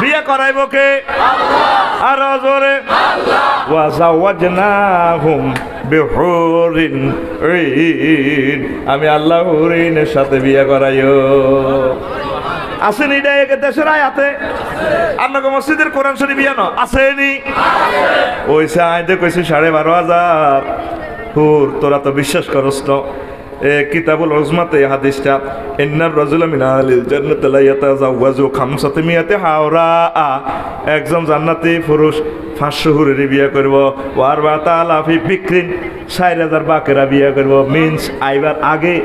বিয়ে করাইব কে? আর জোরে ওয়া যাওয়াজনাহুম বিহুরিন ঈন, আমি আল্লাহ হুরিনের সাথে বিয়ে করাইও। আসেনি এটা দেশের আয়াতে? আপনাকে মসজিদের কোরআন শরীফ বিয়ানো আসেনি? ওই আয়াতে কইছি 12,500 হুর। তোরা তো বিশ্বাস করস না। কিতাবুল উজমাতে হাদিসটা, ইন্নার রাজুলা মিন আহলিল জান্নাতি লা ইয়াতাযাওয়াজু খামসাতি মিয়াতি হাওরা, একজন জান্নাতি পুরুষ 500 হুরের বিয়ে করব। ওয়ার বাতালা ফি বিক্রিন, 4000 বাকেরা বিয়ে করব। মিন্স আইবার আগে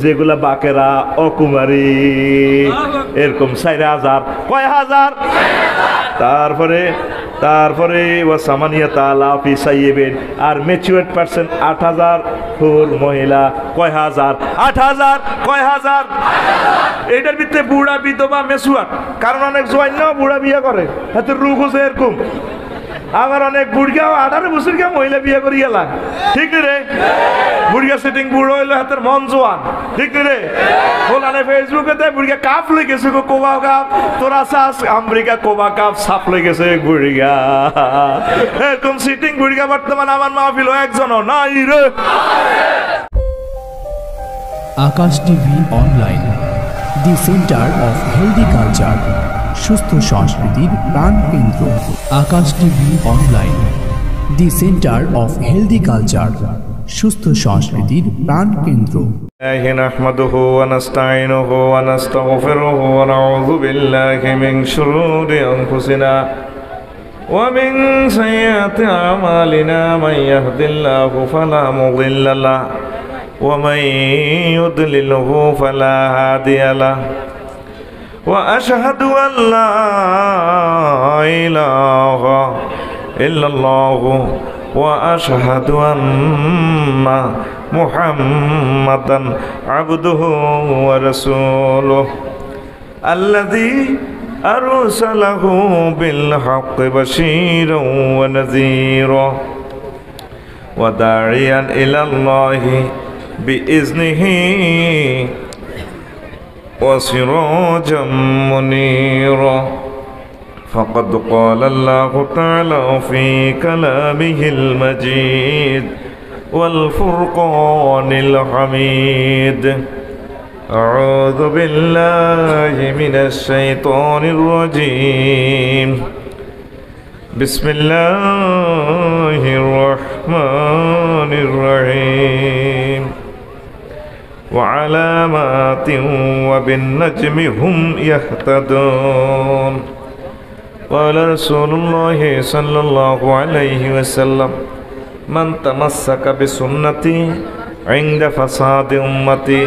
যেগুলা বাকেরা অকুমারী এরকম 4000, কয় হাজার? তারপরে ওয়াসামানিয়াতা আলাফি সাইয়্যিবিন, আর ম্যাচিউরড পারসন 8000 হুর মহিলা। কয় হাজার? 8000। কয় হাজার? এটার ভিতরে বুড়া বিধবা মেচুয়ার, কারণ অনেক জোয়ান বুড়া বিয়ে করে, হাতে রোগ হচ্ছে এরকম। আবার অনেক বুড়িয়াও 18 বছর মহিলা বিয়ে করি গেলা, ঠিক রে? বুড়িয়া সেটিং বুড়ো হইলো হাতের মন জোয়ান, ঠিক রে? বলানে ফেসবুকে দেয় বুড়িয়া কাপ লই গেছে, কোবা কাপ তোরা চাস আমেরিকা কোবা কাপ সাপ লই গেছে বুড়িয়া। এরকম সিটিং বুড়িয়া বর্তমান আমার মাহফিল একজনও নাই রে। Akash TV online, the centre of healthy culture, সুস্থ সংস্কৃতির প্রাণ কেন্দ্র। Akash TV online, the centre of healthy culture, সুস্থ সংস্কৃতির প্রাণ কেন্দ্র। নাহমাদুহু ওয়া নাস্তাঈনুহু ওয়া নাস্তাগফিরুহু ওয়া নাউযু বিল্লাহি মিন শুরুরি আনফুসিনা ওয়া মিন সাইয়্যাতি আমালিনা, মান ইয়াহদিল্লাহু ফালা মুদিল্লা লাহু ওয়া মান ইউদ্লিলহু ফালা হাদিয়া লাহু। ওয়া আশহাদু আল লা ইলাহা ইল্লাল্লাহু ওয়া আশহাদু আন্না মুহাম্মাদান আবদুহু ওয়া রাসূলুহু আল্লাযী আরসালাহু বিল হাক্কি বাশীরান ওয়া নাযীরা ওয়া দাঈয়ান ইলাল্লাহি বিইজনিহি ওয়া সিরাজাম মুনীরা। فقد قال الله تعالى في كلامه المجيد والفرقان الحميد. أعوذ بالله من الشيطان الرجيم. بسم الله الرحمن الرحيم. وعلامات وبالنجم هم يهتدون. قال رسول الله صلى الله عليه وسلم من تمسك بسنتي عند فساد أمتي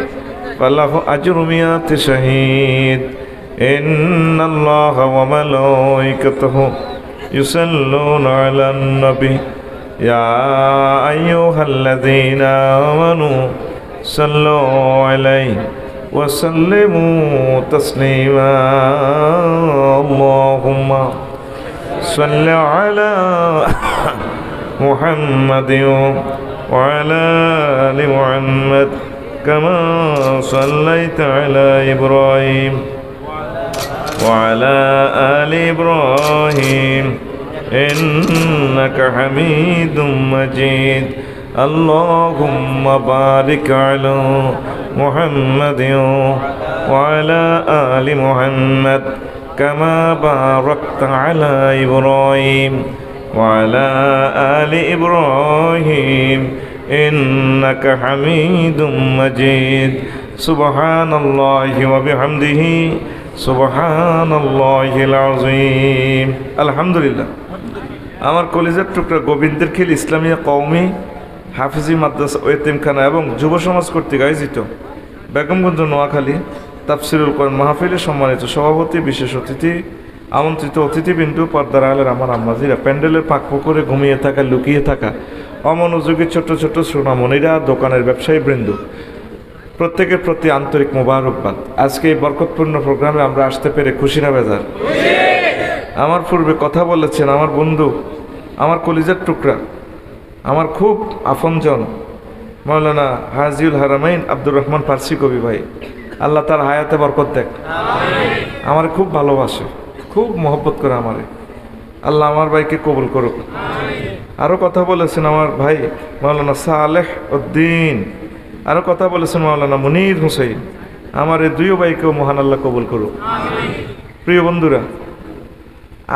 فله أجر 100 شهيد. إن الله وملائكته يصلون على النبي يا أيها الذين آمنوا صلوا عليه وسلموا تسليما. اللهم صل على محمد وعلى آل محمد كما صليت على إبراهيم وعلى آل إبراهيم إنك حميد مجيد. اللهم بارك على محمد وعلى آل محمد كما باركت على إبراهيم وعلى آل إبراهيم إنك حميد مجيد. سبحان الله وبحمده سبحان الله العظيم. الحمد لله. আমার কলেজের টুকরা গোবিন্দের খিল ইসলামিয়া কওমি হাফিজি মাদ্রাসা ও এতিমখানা এবং যুব সমাজ কর্তৃক আয়োজিত বেগমগঞ্জ নোয়াখালী তাফসিরুল কোরআন মাহফিলের সম্মানিত সভাপতি, বিশেষ অতিথি, আমন্ত্রিত অতিথিবৃন্দ, পর্দার আলের আমার আম্মাজিরা, প্যান্ডেলের পাক পুকুরে ঘুমিয়ে থাকা, লুকিয়ে থাকা অমনোযোগী ছোট ছোট সোনামণিরা, দোকানের ব্যবসায়ী বৃন্দ, প্রত্যেকের প্রতি আন্তরিক মোবারকবাদ। আজকে এই বরকতপূর্ণ প্রোগ্রামে আমরা আসতে পেরে খুশি না বেজার? আমার পূর্বে কথা বলেছেন আমার বন্ধু, আমার কলিজার টুকরা, আমার খুব আপনজন মাওলানা হাজিউল হারামাইন আব্দুর রহমান ফার্সি কবি ভাই, আল্লাহ তার হায়াতে বরকত দেখ। আমার খুব ভালোবাসে, খুব মহব্বত করে আমারে। আল্লাহ আমার ভাইকে কবুল করুক। আরও কথা বলেছেন আমার ভাই মাওলানা সালেহ উদ্দিন, আরও কথা বলেছেন মাওলানা মুনির হুসাইন। আমার এই দুই ভাইকেও মহান আল্লাহ কবুল করুক। প্রিয় বন্ধুরা,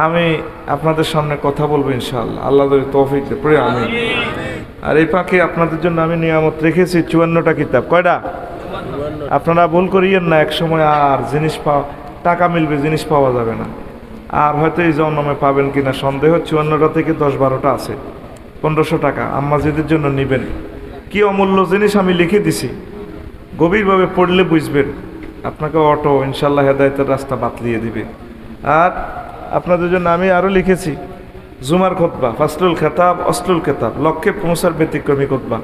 আমি আপনাদের সামনে কথা বলবো ইনশাআল্লাহ, আল্লাহ যদি তৌফিক দেয়। প্রিয় আমি আর এই পাখি আপনাদের জন্য আমি নিয়ামত রেখেছি 54টা কিতাব। কয়টা? আপনারা ভুল করিয়েন না, এক সময় আর জিনিস পাওয়া, টাকা মিলবে, জিনিস পাওয়া যাবে না। আর হয়তো এই জন্মে পাবেন কিনা সন্দেহ। 54টা থেকে 10-12টা আছে, 1500 টাকা আম্মাজিদের জন্য নেবেন। কি অমূল্য জিনিস আমি লিখে দিছি, গভীরভাবে পড়লে বুঝবেন। আপনাকে অটো ইনশাল্লাহ হেদায়েতের রাস্তা বাতলিয়ে দিবে। আর আপনাদের জন্য আমি আরও লিখেছি জুমার খুতবা, ফাসলুল খেতাব অসলুল খেতাব, লক্ষ্যে পৌঁছার ব্যতিক্রমী খুতবা,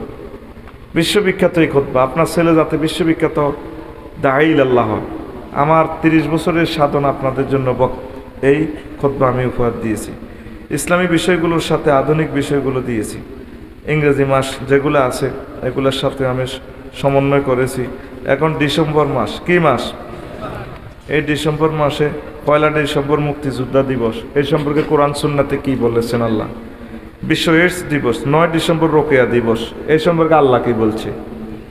বিশ্ববিখ্যাত এই খুতবা। আপনার ছেলে যাতে বিশ্ববিখ্যাত দাঈল আল্লাহ হয়, আমার 30 বছরের সাধনা আপনাদের জন্য এই খুতবা আমি উপহার দিয়েছি। ইসলামী বিষয়গুলোর সাথে আধুনিক বিষয়গুলো দিয়েছি। ইংরেজি মাস যেগুলো আছে এগুলোর সাথে আমি সমন্বয় করেছি। এখন ডিসেম্বর মাস, কি মাস? এই ডিসেম্বর মাসে 1 ডিসেম্বর মুক্তিযোদ্ধা দিবস, এই সম্পর্কে কোরআন সুন্নাতে কি বলেছেন আল্লাহ। বিশ্ব এইডস দিবস, 9 ডিসেম্বর রোকেয়া দিবস, এই সম্পর্কে আল্লাহ কি বলছে,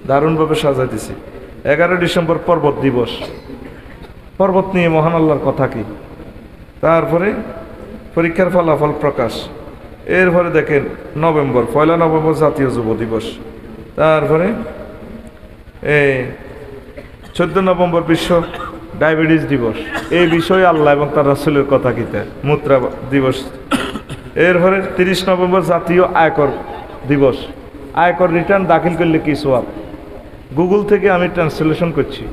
দারুণভাবে সাজা দিছি। 11 ডিসেম্বর পর্বত দিবস, পর্বত নিয়ে মহান আল্লাহর কথা কি। তারপরে পরীক্ষার ফলাফল প্রকাশ। এরপরে দেখেন নভেম্বর, 1 নভেম্বর জাতীয় যুব দিবস। তারপরে 14 নভেম্বর বিশ্ব ডায়াবেটিস দিবস, এই বিষয়ে আল্লাহ এবং তার রাসূলের কথা কিতা, মুত্রা দিবস। এরপরে 30 নভেম্বর জাতীয় আয়কর দিবস, আয়কর রিটার্ন দাখিল করলে কি সওয়াব। গুগল থেকে আমি ট্রান্সলেশন করছি,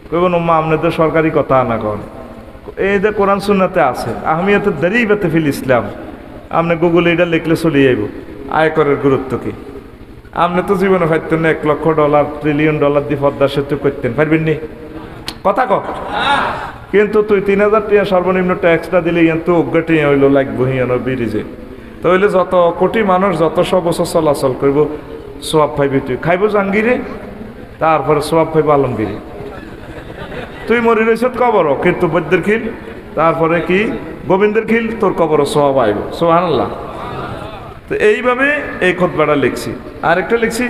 কোন আপনাদের সরকারি কথা না কন, এই যে কোরআন সুন্নাতে আছে। আহমিয়াতে দারিবাতে ফিল ইসলাম, আপনি গুগলে এটা লিখলে চলে যাইব আয়করের গুরুত্ব কি। আপনি তো জীবনে পাইতেন না $1 লক্ষ $ট্রিলিয়ন দিয়ে পদ্মা সেতু করতেন, পারবেন নি? কথা ক। কিন্তু তুই 3000 টাকা সর্বনিম্ন ট্যাক্সটা দিলে কিন্তু অজ্ঞাটি হইলো লাগবো হিয়ানো ব্রিজে। তো হইলে যত কোটি মানুষ যত সব বছর চলাচল করবো সোয়াব পাইবি। তুই খাইব জাহাঙ্গীরে, তারপরে সোয়াব পাইব আলমগীরে। তুই মরি রয়েছ কবর কিন্তু বৈদ্যের খিল, তারপরে কি গোবিন্দের খিল, তোর কবর সোয়াব আইব। সুবহানাল্লাহ। তো এইভাবে এই খুতবাটা লিখছি। আরেকটা লিখছি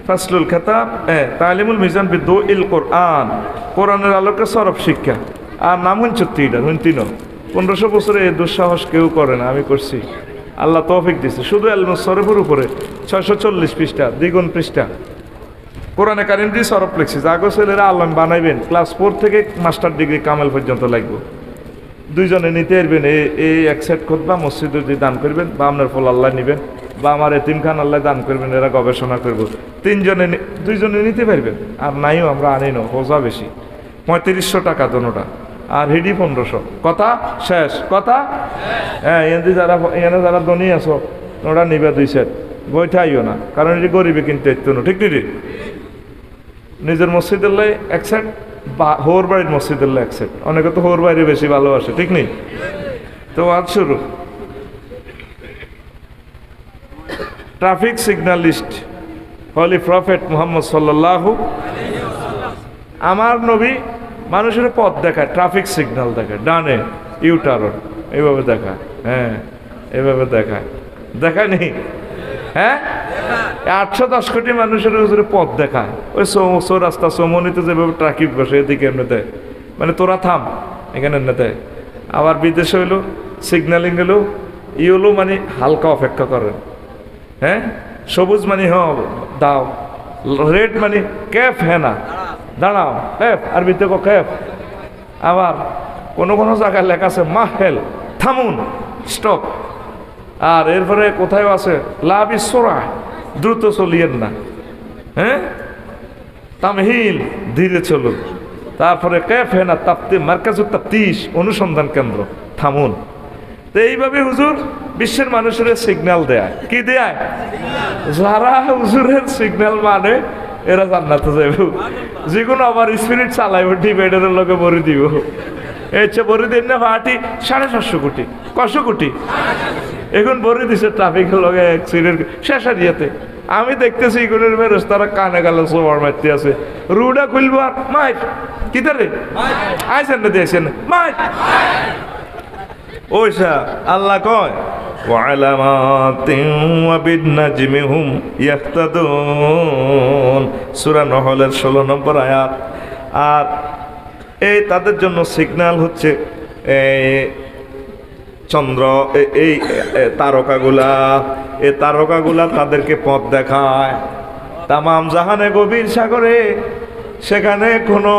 ফাসলুল খেতাব তালিমুল মিজান বিদুইল কোরআন, কোরআনের আলোকে সরব শিক্ষা। আর নাম হুনচত্তিটা হুনতিন 1500 বছরে এই দুঃসাহস কেউ করে না, আমি করছি। আল্লাহ তৌফিক দিচ্ছে। শুধু আলমুস সরফের উপরে 640 পৃষ্ঠা, দ্বিগুণ পৃষ্ঠা কোরআনে কারিম দিয়ে সরফ লিখছি। জাগো ছেলেরা আলম বানাইবেন, ক্লাস 4 থেকে মাস্টার ডিগ্রি কামেল পর্যন্ত লাগবে। দুইজনে নিতে পারবেন। এই এক সেট খুতবা মসজিদে যদি দান করবেন, বা আপনার ফল আল্লাহ নেবেন, বা আমার এতিমখান আল্লাহ দান করবেন, এরা গবেষণা করব। দুইজনে নিতে পারবেন। আর নাইও আমরা আনি না, হোজা বেশি, 3500 টাকা দোনোটা, আর হিডি 1500। কথা শেষ, কথা। হ্যাঁ, এনে যারা ধনী আছো ওরা নিবে 2 সেট, বইটা আইও না, কারণ এটি গরিবে কিনতে একটু না, ঠিক নেই। নিজের মসজিদের 1 সেট, বা হোর বাড়ির মসজিদের 1 সেট। অনেকে তো হোর বাইরে বেশি ভালোবাসে, ঠিক নেই। তো আজ শুরু। ট্রাফিক সিগন্যালিস্ট হলি প্রফেট মুহাম্মদ সাল্লাল্লাহু, আমার নবী মানুষের পথ দেখায়, ট্রাফিক সিগন্যাল দেখায়, ডানে ইউটার্ন এইভাবে দেখায়। হ্যাঁ, এইভাবে দেখায়, দেখায় নেই? হ্যাঁ, 810 কোটি মানুষের উপরে পথ দেখায়। ওই রাস্তা চৌমনিতে যেভাবে ট্রাফিক বসে, এদিকে এমনি দেয়, মানে তোরা থাম এখানে এমনি দেয়। আবার বিদেশে হইলো সিগন্যালিং হলো হলো মানে হালকা অপেক্ষা করেন। হ্যাঁ, সবুজ মানে দাও, রেড মানে ক্যাফ, হ্যাঁ না দাঁড়াও, ক্যাফ আরবিতে ক্যাফ। আবার কোনো কোনো জায়গায় লেখা আছে মাহেল, থামুন, স্টপ। আর এরপরে কোথায় আছে লাভি সোরা, দ্রুত চলিয়েন না। হ্যাঁ, তামহিল, ধীরে চলুন। তারপরে ক্যাফ হ্যাঁ না তাপ্তি মার্কাজুত তাপ্তিশ, অনুসন্ধান কেন্দ্র, থামুন। তো এইভাবে হুজুর বিশ্বের মানুষের সিগন্যাল দেয়। কি দেয়? যারা হুজুরের সিগন্যাল মানে এরা জান্নাতে যাইব। যে কোনো আবার স্পিরিট চালাইব, ডিভাইডারের লোকে ভরে দিব। এই চেয়ে ভরে দিন না ভাটি 750 কোটি, কশো কোটি এখন ভরে দিছে ট্রাফিকের লগে অ্যাক্সিডেন্ট শেষ দিয়েতে। আমি দেখতেছি এগুলোর মেরেজ তারা কানে গেল সোয়ার মারতে আছে। রুডা খুলবো আর মাইক কি তারে আইসেন না দিয়েছেন মাইক। ওইসা আল্লাহ কয় ওয়ালামাতিন ওয়া বিন-নাজমি হুম ইয়াহতাদুন, সূরা নহলের 16 নম্বর আয়াত। আর এই তাদের জন্য সিগন্যাল হচ্ছে চন্দ্র, এই তারকাগুলা, এই তারকাগুলা তাদেরকে পথ দেখায়। তামাম জাহানে গভীর সাগরে সেখানে কোনো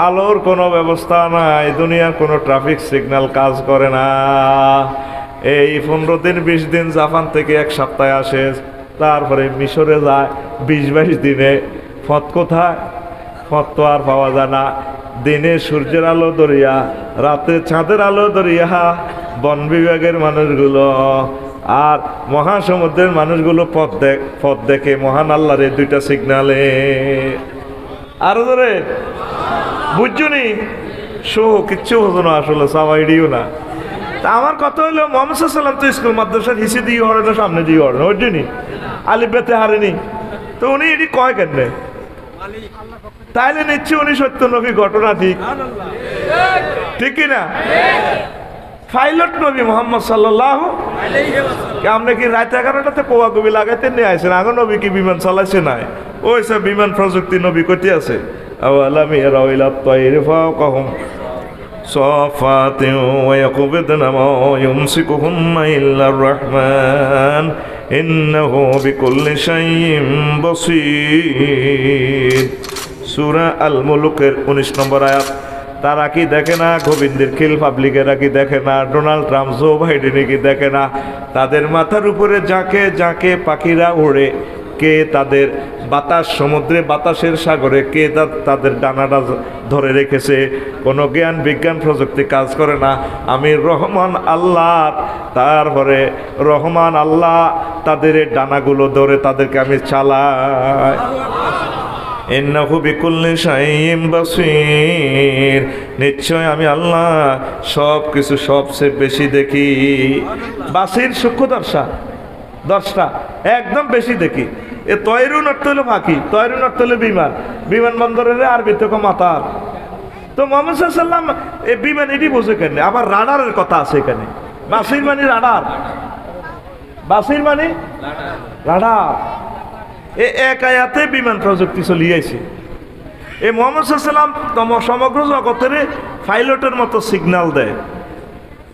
আলোর কোনো ব্যবস্থা নাই, দুনিয়ার কোনো ট্রাফিক সিগন্যাল কাজ করে না। এই 15 দিন 20 দিন জাপান থেকে 1 সপ্তাহে আসে, তারপরে মিশরে যায় 20-22 দিনে। পথ কোথায়? পথ তো আর পাওয়া যায় না। দিনে সূর্যের আলো দরিয়া, রাতে চাঁদের আলো দরিয়া। বন বিভাগের মানুষগুলো আর মহাসমুদ্রের মানুষগুলো পথ দেখে মহান আল্লাহর এই 2টা সিগনালে। আরো ধরে বুঝছনি কিচ্ছু হতো না, আসলে সাবাইডিও না। তা আমার কথা হইলো মোহাম্মদ সাল্লাম তো স্কুল মাদ্রাসার হিসি দিয়ে হরে না, সামনে দিয়ে হরে না, ওইটি আলিফ বেতে হারেনি। তো উনি এটি কয় কেন? তাইলে নিচ্ছে উনি সত্য নবী, ঘটনা ঠিক ঠিক কিনা? পাইলট নবী মোহাম্মদ সাল্লাল্লাহু আলাইহি ওয়াসাল্লাম। আপনি কি রাত 11টাতে কোয়া কবি লাগাইতে নিয়ে আসেন? আগে নবী কি বিমান চালাইছে নাই? ওই সব বিমান প্রযুক্তি নবী কইতে আছে। আওয়ালাম ইয়ারাউ ইলা তায়রি ফাওকাহুম সাফাতিন ওয়া ইয়াকবিদনা মা ইউমসিকুহুন্না ইল্লার রাহমান ইন্নাহু বিকুল্লি শাইইন বাসীর। সূরা আল মুলুকের 19 নম্বর আয়াত। তারা কি দেখে না? গোবিন্দের খিল পাবলিকেরা কি দেখে না? ডোনাল্ড ট্রাম্প, জো বাইডেনে কি দেখে না? তাদের মাথার উপরে যাকে যাকে পাখিরা ওড়ে, কে তাদের বাতাস সমুদ্রে বাতাসের সাগরে কে তাদের ডানাটা ধরে রেখেছে? কোনো জ্ঞান বিজ্ঞান প্রযুক্তি কাজ করে না। আমি রহমান আল্লাহ, তারপরে রহমান আল্লাহ তাদের ডানাগুলো ধরে তাদেরকে আমি চালাই। ইন্নাহু বিকুল্লি শাইইন বাসীর, নিশ্চয় আমি আল্লাহ সব কিছু সবচেয়ে বেশি দেখি। বাসির সূক্ষ্মদর্শা, দর্শা একদম বেশি দেখি। এ তয়রুন অর্থ হলো পাখি, তয়রুন অর্থ হলো বিমান। বিমানবন্দরের আরবিতে মাতার। তো মুহাম্মদ সাল্লাল্লাহু আলাইহি ওয়াসাল্লাম এই বিমান এটি বোঝে কেন? আবার রাডারের কথা আছে এখানে। বাসির মানে রাডার, বাসির মানে রাডার। এক আয়াতে বিমান প্রযুক্তি চলিয়েছে। এই মুহাম্মদ সাল্লাল্লাহু আলাইহি ওয়াসাল্লাম সমগ্র জগতের পাইলটের মতো সিগন্যাল দেয়,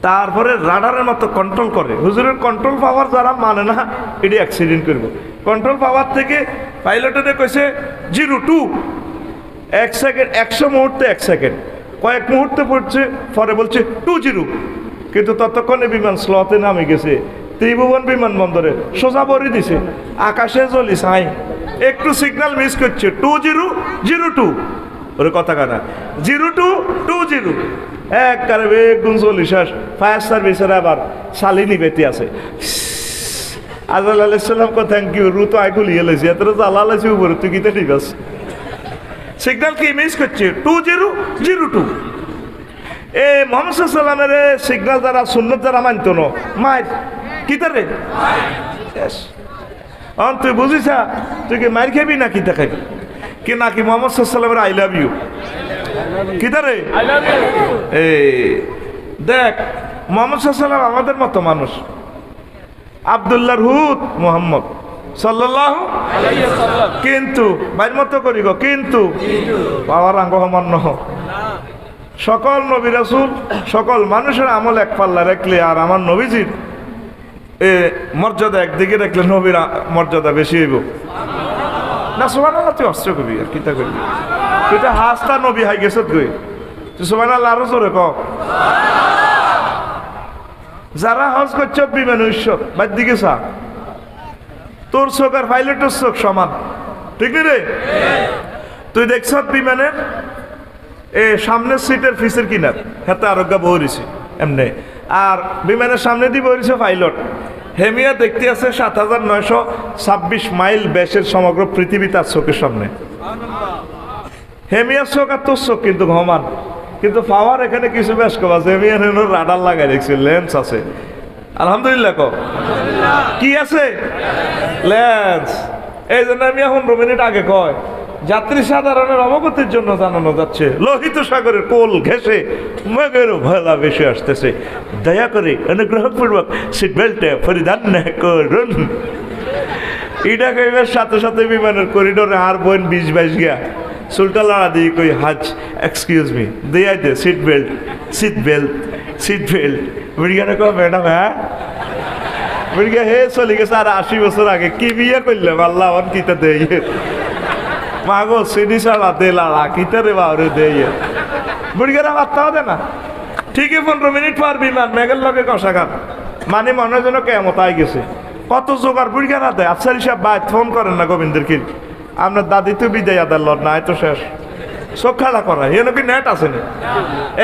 তারপরে রাডারের মতো কন্ট্রোল করে। হুজুরের কন্ট্রোল পাওয়ার যারা মানে না, এটি অ্যাক্সিডেন্ট করব। কন্ট্রোল পাওয়ার থেকে পাইলটের কইছে 02, 1 সেকেন্ড, 100 মুহূর্তে 1 সেকেন্ড, কয়েক মুহূর্তে পড়ছে, পরে বলছে 20। কিন্তু ততক্ষণে বিমান স্লতে নামে গেছে, ত্রিভুবন বিমানবন্দরে সোজা বড়ি দিছে, আকাশে জ্বলি ছাই, একটু সিগন্যাল মিস করছে 2002। ওর কথা কানা 0220 এক কারে বেগুন চলি শেষ। ফায়ার সার্ভিসের আবার শালিনী বেটি আছে। আজরাইল আলাইহিস সালাম কো থ্যাংক ইউ, রু তো আইকুল ইয়ে লাইছি, এত জ্বালা লাইছি উপরে, তুই কিতে ঠিক আছে। সিগন্যাল কি মিস করছে 2002। এ মুহাম্মদ সাল্লাল্লাহু আলাইহি ওয়াসাল্লামের সিগন্যাল যারা সুন্নত যারা মানতো না, মাই কিতে রে তুই বুঝিস? তুই কি মার খাবি না কিতা খাবি? কি নাকি মুহাম্মদ সাল্লাল্লাহু আলাইহি ওয়াসাল্লামের আই লাভ ইউ কিতা রে? এই দেখ, মুহাম্মদ সাল্লাল্লাহু আলাইহি ওয়াসাল্লাম আমাদের মতো মানুষ। আব্দুল্লাহর হুত মুহাম্মদ সাল্লাল্লাহু আলাইহি ওয়াসাল্লাম, কিন্তু ভাইয়ের মতো করি গো, কিন্তু পাওয়ার আঙ্গ সমান নহ। সকল নবী রাসূল সকল মানুষের আমল এক পাল্লা রাখলে আর আমার নবীজির মর্যাদা একদিকে রাখলে নবীর মর্যাদা বেশি হইব না। সুবহানাল্লাহ, তুই অস্ত্র করবি আর কিতা করবি? তুই তো হাসতা নবী হাই গেছত গই, তুই সুবহানাল্লাহ আরো জোরে ক। যারা হজ করছ বিমান উৎসব বাদ দিকে চা, তোর চোখ আর পাইলটের চোখ সমান, ঠিক রে? তুই দেখছ বিমানের সামনের সিটের ফিসের কিনার হাতে আরোগ্য বহরিছে এমনি, আর বিমানের সামনে দিয়ে বহরিছে পাইলট। হেমিয়া দেখতে আছে 7926 মাইল ব্যাসের সমগ্র পৃথিবী তার চোখের সামনে। হেমিয়ার চোখ আর তোর চোখ কিন্তু সমান, কিন্তু পাওয়ার এখানে কিছু বেশ কম আছে। হেমিয়ার রাডার লাগাই দেখছি, লেন্স আছে। আলহামদুলিল্লাহ ক কি আছে? লেন্স। এই জন্য আমি এখন 2 মিনিট আগে কয় যাত্রী সাধারণের অবগতির জন্য জানানো যাচ্ছে লোহিত সাগরের কোল ঘেঁষে মেঘের ভেলা ভেসে আসতেছে। দয়া করে অনুগ্রহপূর্বক সিট বেল্টে পরিধান করুন। এটা কইবার সাথে সাথে বিমানের করিডোরে আর বোন 20-22 গিয়া চুলটা লড়া দিয়ে কই হাজ এক্সকিউজ মি দিয়ে দে seat belt seat belt seat belt. বুড়িয়ানে কো ম্যাডাম হ্যাঁ বুড়িয়া হে চলে গেছে আর 80 বছর আগে কি বিয়ে করলাম আল্লাহ অন কিতা দেই মাগো সিডি সালা দে লাড়া কিতা রে বাউরে দেই বুড়িয়ারা বাত্তাও দে না। ঠিকই 15 মিনিট পর বিমান মেঘের লগে কষাঘাত মানে মনে যেন কেমত আই গেছে। কত জোগাড় বুড়িয়ারা দেয়। আফসারি সাহেব বাইর ফোন করেন না গোবিন্দের কি আপনার দাদি তো বিদায় আদার লড় না তো শেষ চোখ খেলা করা এ নাকি নেট আছে না।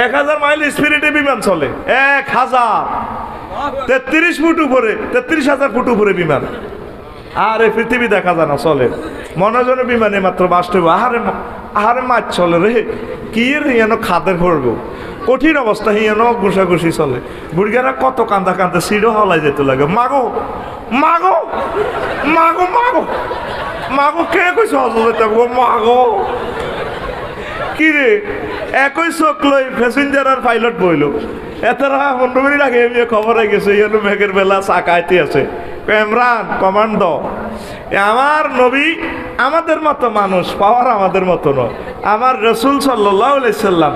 1000 মাইল স্পিরিটে বিমান চলে 1033 ফুট উপরে 33,000 ফুট উপরে বিমান। আর এই পৃথিবী দেখা যায় না চলে মনোজন বিমানে মাত্র বাসতে আহারে আহারে মাছ চলে রে কি হিয়ানো খাদের ভরবো কঠিন অবস্থা হিয়ানো ঘুষাঘুষি চলে। বুড়িয়ারা কত কান্দা কান্দা সিঁড়ো হলাই যেতে লাগে মাগো মাগো মাগো মাগো মাগো কে কইছে হজরতে মাগো কি রে একই চোখ লই প্যাসেঞ্জার আর পাইলট বইল এতরা 15 মিনিট আগে এমনি খবর হয়ে গেছে ইয়ানো মেঘের বেলা চাকাইতে আছে ইমরান কমান্ড আমার নবী আমাদের মতো মানুষ পাওয়ার আমাদের মতো নয়। আমার রসুল সাল্লাল্লাহু আলাইহি সাল্লাম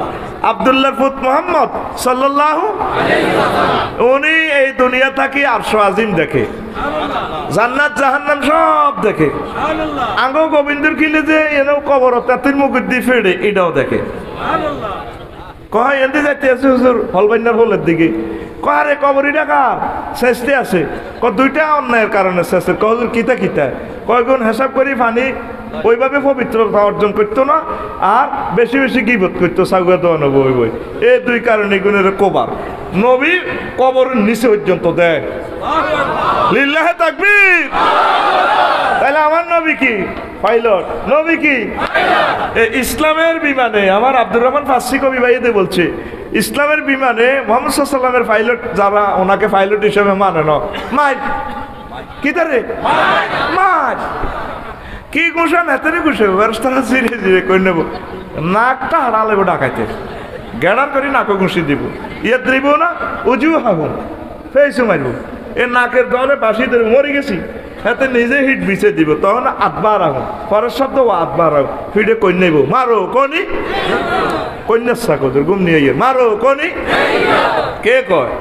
আব্দুল্লাহর পুত মুহাম্মদ সাল্লাল্লাহু আলাইহি ওয়াসাল্লাম উনি এই দুনিয়া থেকে আরশ আজিম দেখে জান্নাত জাহান্নাম সব দেখে সুবহানাল্লাহ। আঙ্গো গোবিন্দর কিলে যে এনো কবর তাতির মুকুট দি ফেড়ে এটাও দেখে সুবহানাল্লাহ। কয় এন্দি যাইতে আছে হুজুর হলবাইনার হলের দিকে কয়ারে কবরই ডাকার শেষতে আছে ক দুইটা অন্যায়ের কারণে শেষে কহুজুর কিতা কিতা কয় গুণ হিসাব করি পানি ওইভাবে পবিত্রতা অর্জন করতো না আর বেশি বেশি গীবত করতো সাগুয়া তো বই বই এই দুই কারণে গুণের কবার নবী কবরের নিচে পর্যন্ত দেয় লিল্লাহে তাকবীর। তাহলে আমার নবী কি পাইলট নবী কি ইসলামের বিমানে আমার আব্দুর রহমান ফার্সি কবি ভাইদের বলছে ইসলামের বিমানে মুহাম্মদ সাল্লাল্লাহু আলাইহি ওয়াসাল্লামের পাইলট যারা ওনাকে পাইলট হিসেবে মানে না মাইক কি তারে মাইক কি ঘুষা নেতারে ঘুষে ব্যবস্থাটা ধীরে ধীরে করে নেব নাকটা হারালেব ডাকাইতে গেড়ার করে নাকও ঘুষি দিব ইয়ে দিব না উজু হাগুন ফেসু মারব এ নাকের দলে বাসি ধরে মরে গেছি হাতে নিজে হিট বিছে দিব তখন আধবার আগুন পরের শব্দ আধবার আগুন ফিডে কই নেব মারো কনি কন্যার সাকোদের ঘুম নিয়ে গিয়ে মারো কনি কে কয়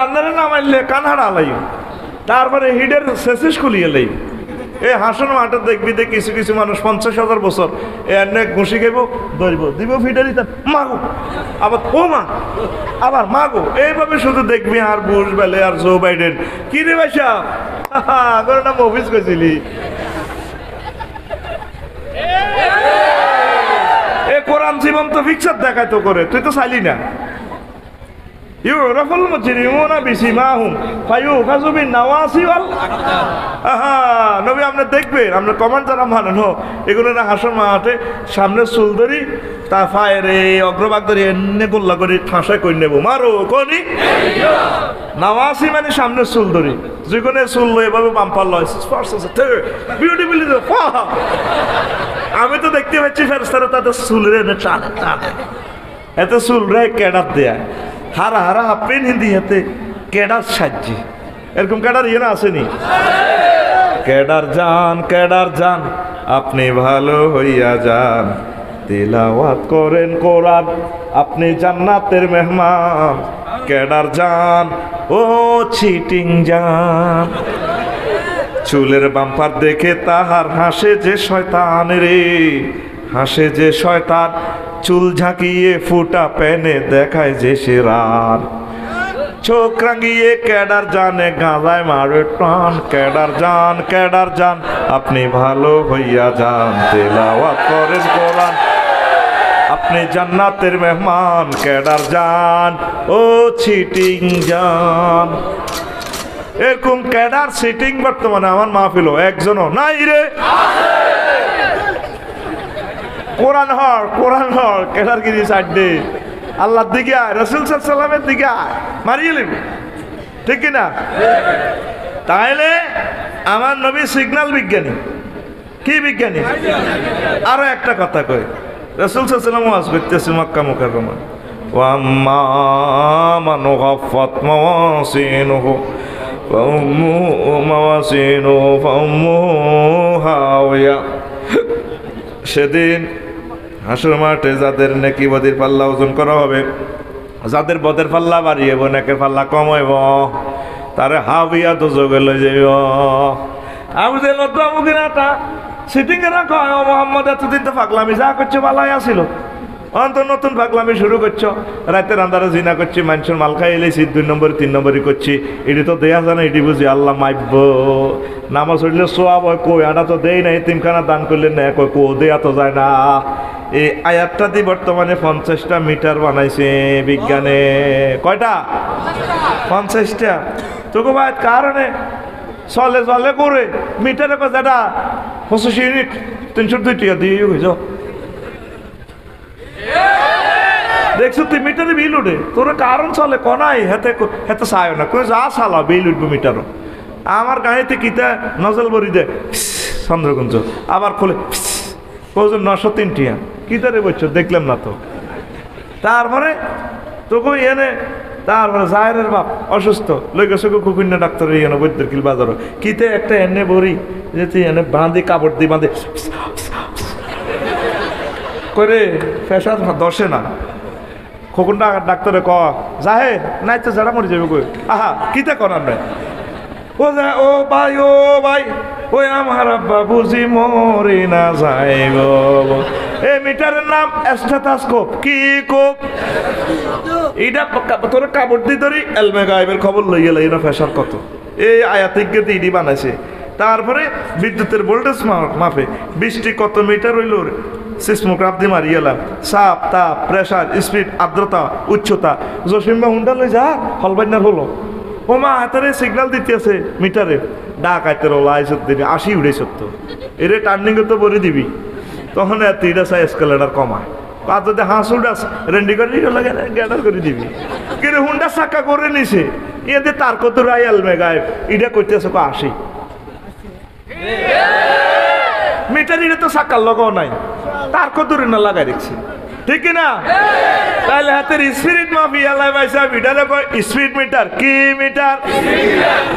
আপনারা না মারলে কানহাড়া আলাই তারপরে হিডের শেষে খুলিয়ে লাই এই হাসন মাঠে দেখবি যে কিছু কিছু মানুষ 50,000 বছর এনে ঘুষি খাইব ধরব দিব ফিডারি মাগো আবার ও মা আবার মাগো এইভাবে শুধু দেখবি আর বুশ বেলে আর জো বাইডেন কি রে ভাইসা করে না অফিস গেছিলি এ কোরআন জীবন্ত পিকচার দেখাইতো করে তুই তো চাইলি না ইউরাফুল মুজরিমুনা বিসিমাহুম ফায়ুখাযু বিন-নাওয়াসি ওয়াল নবী আপনি দেখবেন আপনার কমান্ড যারা মানেন এগুলো না হাসন মাঠে সামনে চুল ধরি তা ফায়ের এই অগ্রভাগ ধরি এনে গোল্লা করে ঠাঁসায় করে নেব মারো কনি নাওয়াসি মানে সামনে চুল ধরি যেখানে চুল লয় এভাবে বাম্পার লয় বিউটিফুলি আমি তো দেখতে পাচ্ছি ফেরেশতারা তাদের চুলের এনে টানে টানে এত চুল রে কেডার দেয়া হারা হারা হাফেন হিন্দি হাতে কেডার সাজ্জি এরকম কেডার ইয়ে না আসেনি কেডার যান আপনি ভালো হইয়া যান তিলাওয়াত করেন কোরআন আপনি জান্নাতের মেহমান কেডার যান ও চিটিং যান চুলের বাম্পার দেখে তাহার হাসে যে শয়তান রে হাসে যে শয়তান চুল ঝাঁকিয়ে ফুটা পেনে দেখায় যে সে রান চোখ রাঙিয়ে কেডার জানে গাঁজায় মারে টান কেডার যান আপনি ভালো হইয়া যান তেলাওয়াত করেন কোরআন আপনি জান্নাতের মেহমান কেডার যান ও চিটিং যান এরকম কেডার সিটিং বর্তমানে আমার মাহফিল একজনও নাই রে কোরআন হর কেডার গিরি সাইড দে আল্লাহর দিকে আয় রাসূল সাল্লাল্লাহু আলাইহি ওয়াসাল্লামের দিকে আয় মারিয়ে নিবি ঠিক কিনা তাইলে আমার নবী সিগন্যাল বিজ্ঞানী কি বিজ্ঞানী? আরো একটা কথা কই, রাসূল সাল্লাল্লাহু আলাইহি ওয়াসাল্লাম ওয়াজ করতেছে মক্কা মুকাররমা, ওয়া আম্মা মান গাফাত মাওয়াসিনুহু হাওয়া। সেদিন হাসর মাঠে যাদের নেকি বদির পাল্লা ওজন করা হবে, যাদের বদের পাল্লা বাড়িয়ে নেকের পাল্লা কম হইব, তারে হাবিয়া দোজখে লই যাইব। আবু জেহেল তো আবু কিনাটা সিটিং এ রাখো, মোহাম্মদ এতদিন তো পাগলামি যা করছে ভালাই আসিল, অন্ত নতুন পাগলামি শুরু করছো, রাতের আন্ধারে জিনা করছি, মানুষের মাল খাই এলেছি, 2 নম্বর 3 নম্বরই করছি, এটি তো দেয়া জানা, এটি বুঝি আল্লাহ মাইব। নামাজ হইলে সোয়াব হয়, কই আটা তো দেই নাই, তিনখানা দান করলে না, কই কো দেয়া তো যায় না। এই আয়াতটা দিয়ে বর্তমানে 50টা মিটার বানাইছে বিজ্ঞানে। কয়টা? 50টা। তোকে ভাই কারণে চলে চলে করে মিটারে যেটা 25 ইউনিট 302 টাকা দিয়ে হয়ে যাও। দেখছো তুই মিটারে বিল উঠে, তোর কারণ চলে কনাই হেতে হেতে চায় না, কই যা চালা বিল উঠবো মিটারও। আমার গাড়িতে কিতা নজল বরি দে চন্দ্রকুঞ্জ, আবার খোলে কজন 903 টিয়া কিতারে বলছো দেখলাম না তো। তারপরে তোকে এনে তারপরে জাহেরের বাপ অসুস্থ, লই গেছে কুকুন্যা ডাক্তার এনে বৈদ্যের কিল বাজার, কিতে একটা এনে বরি যে তুই এনে বাঁধি কাপড় দিয়ে বাঁধে করে ফেসাদ দশে না। খোকনটা ডাক্তারে ক যাহে নাই তো যারা মরে যাবে কই, আহা কিতে করার নাই। ও ভাই ও ভাই, ওই আমার আব্বা বুঝি মরে না যাইব। এই মিটারের নাম স্টেথোস্কোপ। কি কোপ? এইটা তোর কাপড় দিয়ে ধরি এলমে গায়েবের খবর লই গেল না ফেসার কত। এই আয়াতিজ্ঞ দিদি বানাইছে। তারপরে বিদ্যুতের ভোল্টেজ মাপে বৃষ্টি কত মিটার হইল, সিসমোগ্রাফ দিয়ে মারি এলাম, চাপ তাপ প্রেশার স্পিড আর্দ্রতা উচ্চতা। জসিম্বা হুন্ডা লই যা হলবাইনার হলো, ও মা হাতারে সিগন্যাল দিতে আছে মিটারে, ডাক আইতের ওলা আইসত দিবি 80 উড়ে 70 এরে টার্নিংয়ে তো বলে দিবি, তখন এত এটা চাই এসকেলেটার কমা কাজ যদি হাঁস উড়াস রেন্ডি করে লাগে গ্যাডার করে দিবি। কিন্তু হুন্ডা চাক্কা করে নিছে এতে তার কত রায় আলমে গায়েব এটা করতেছে 80 মিটার, এটা তো চাক্কার লাগাও নাই, তার কত না লাগাই রেখেছে, ঠিক না? তাহলে হাতের স্পিরিট মাফি আল্লাহ ভাইসা মিটারে স্পিড মিটার। কি মিটার?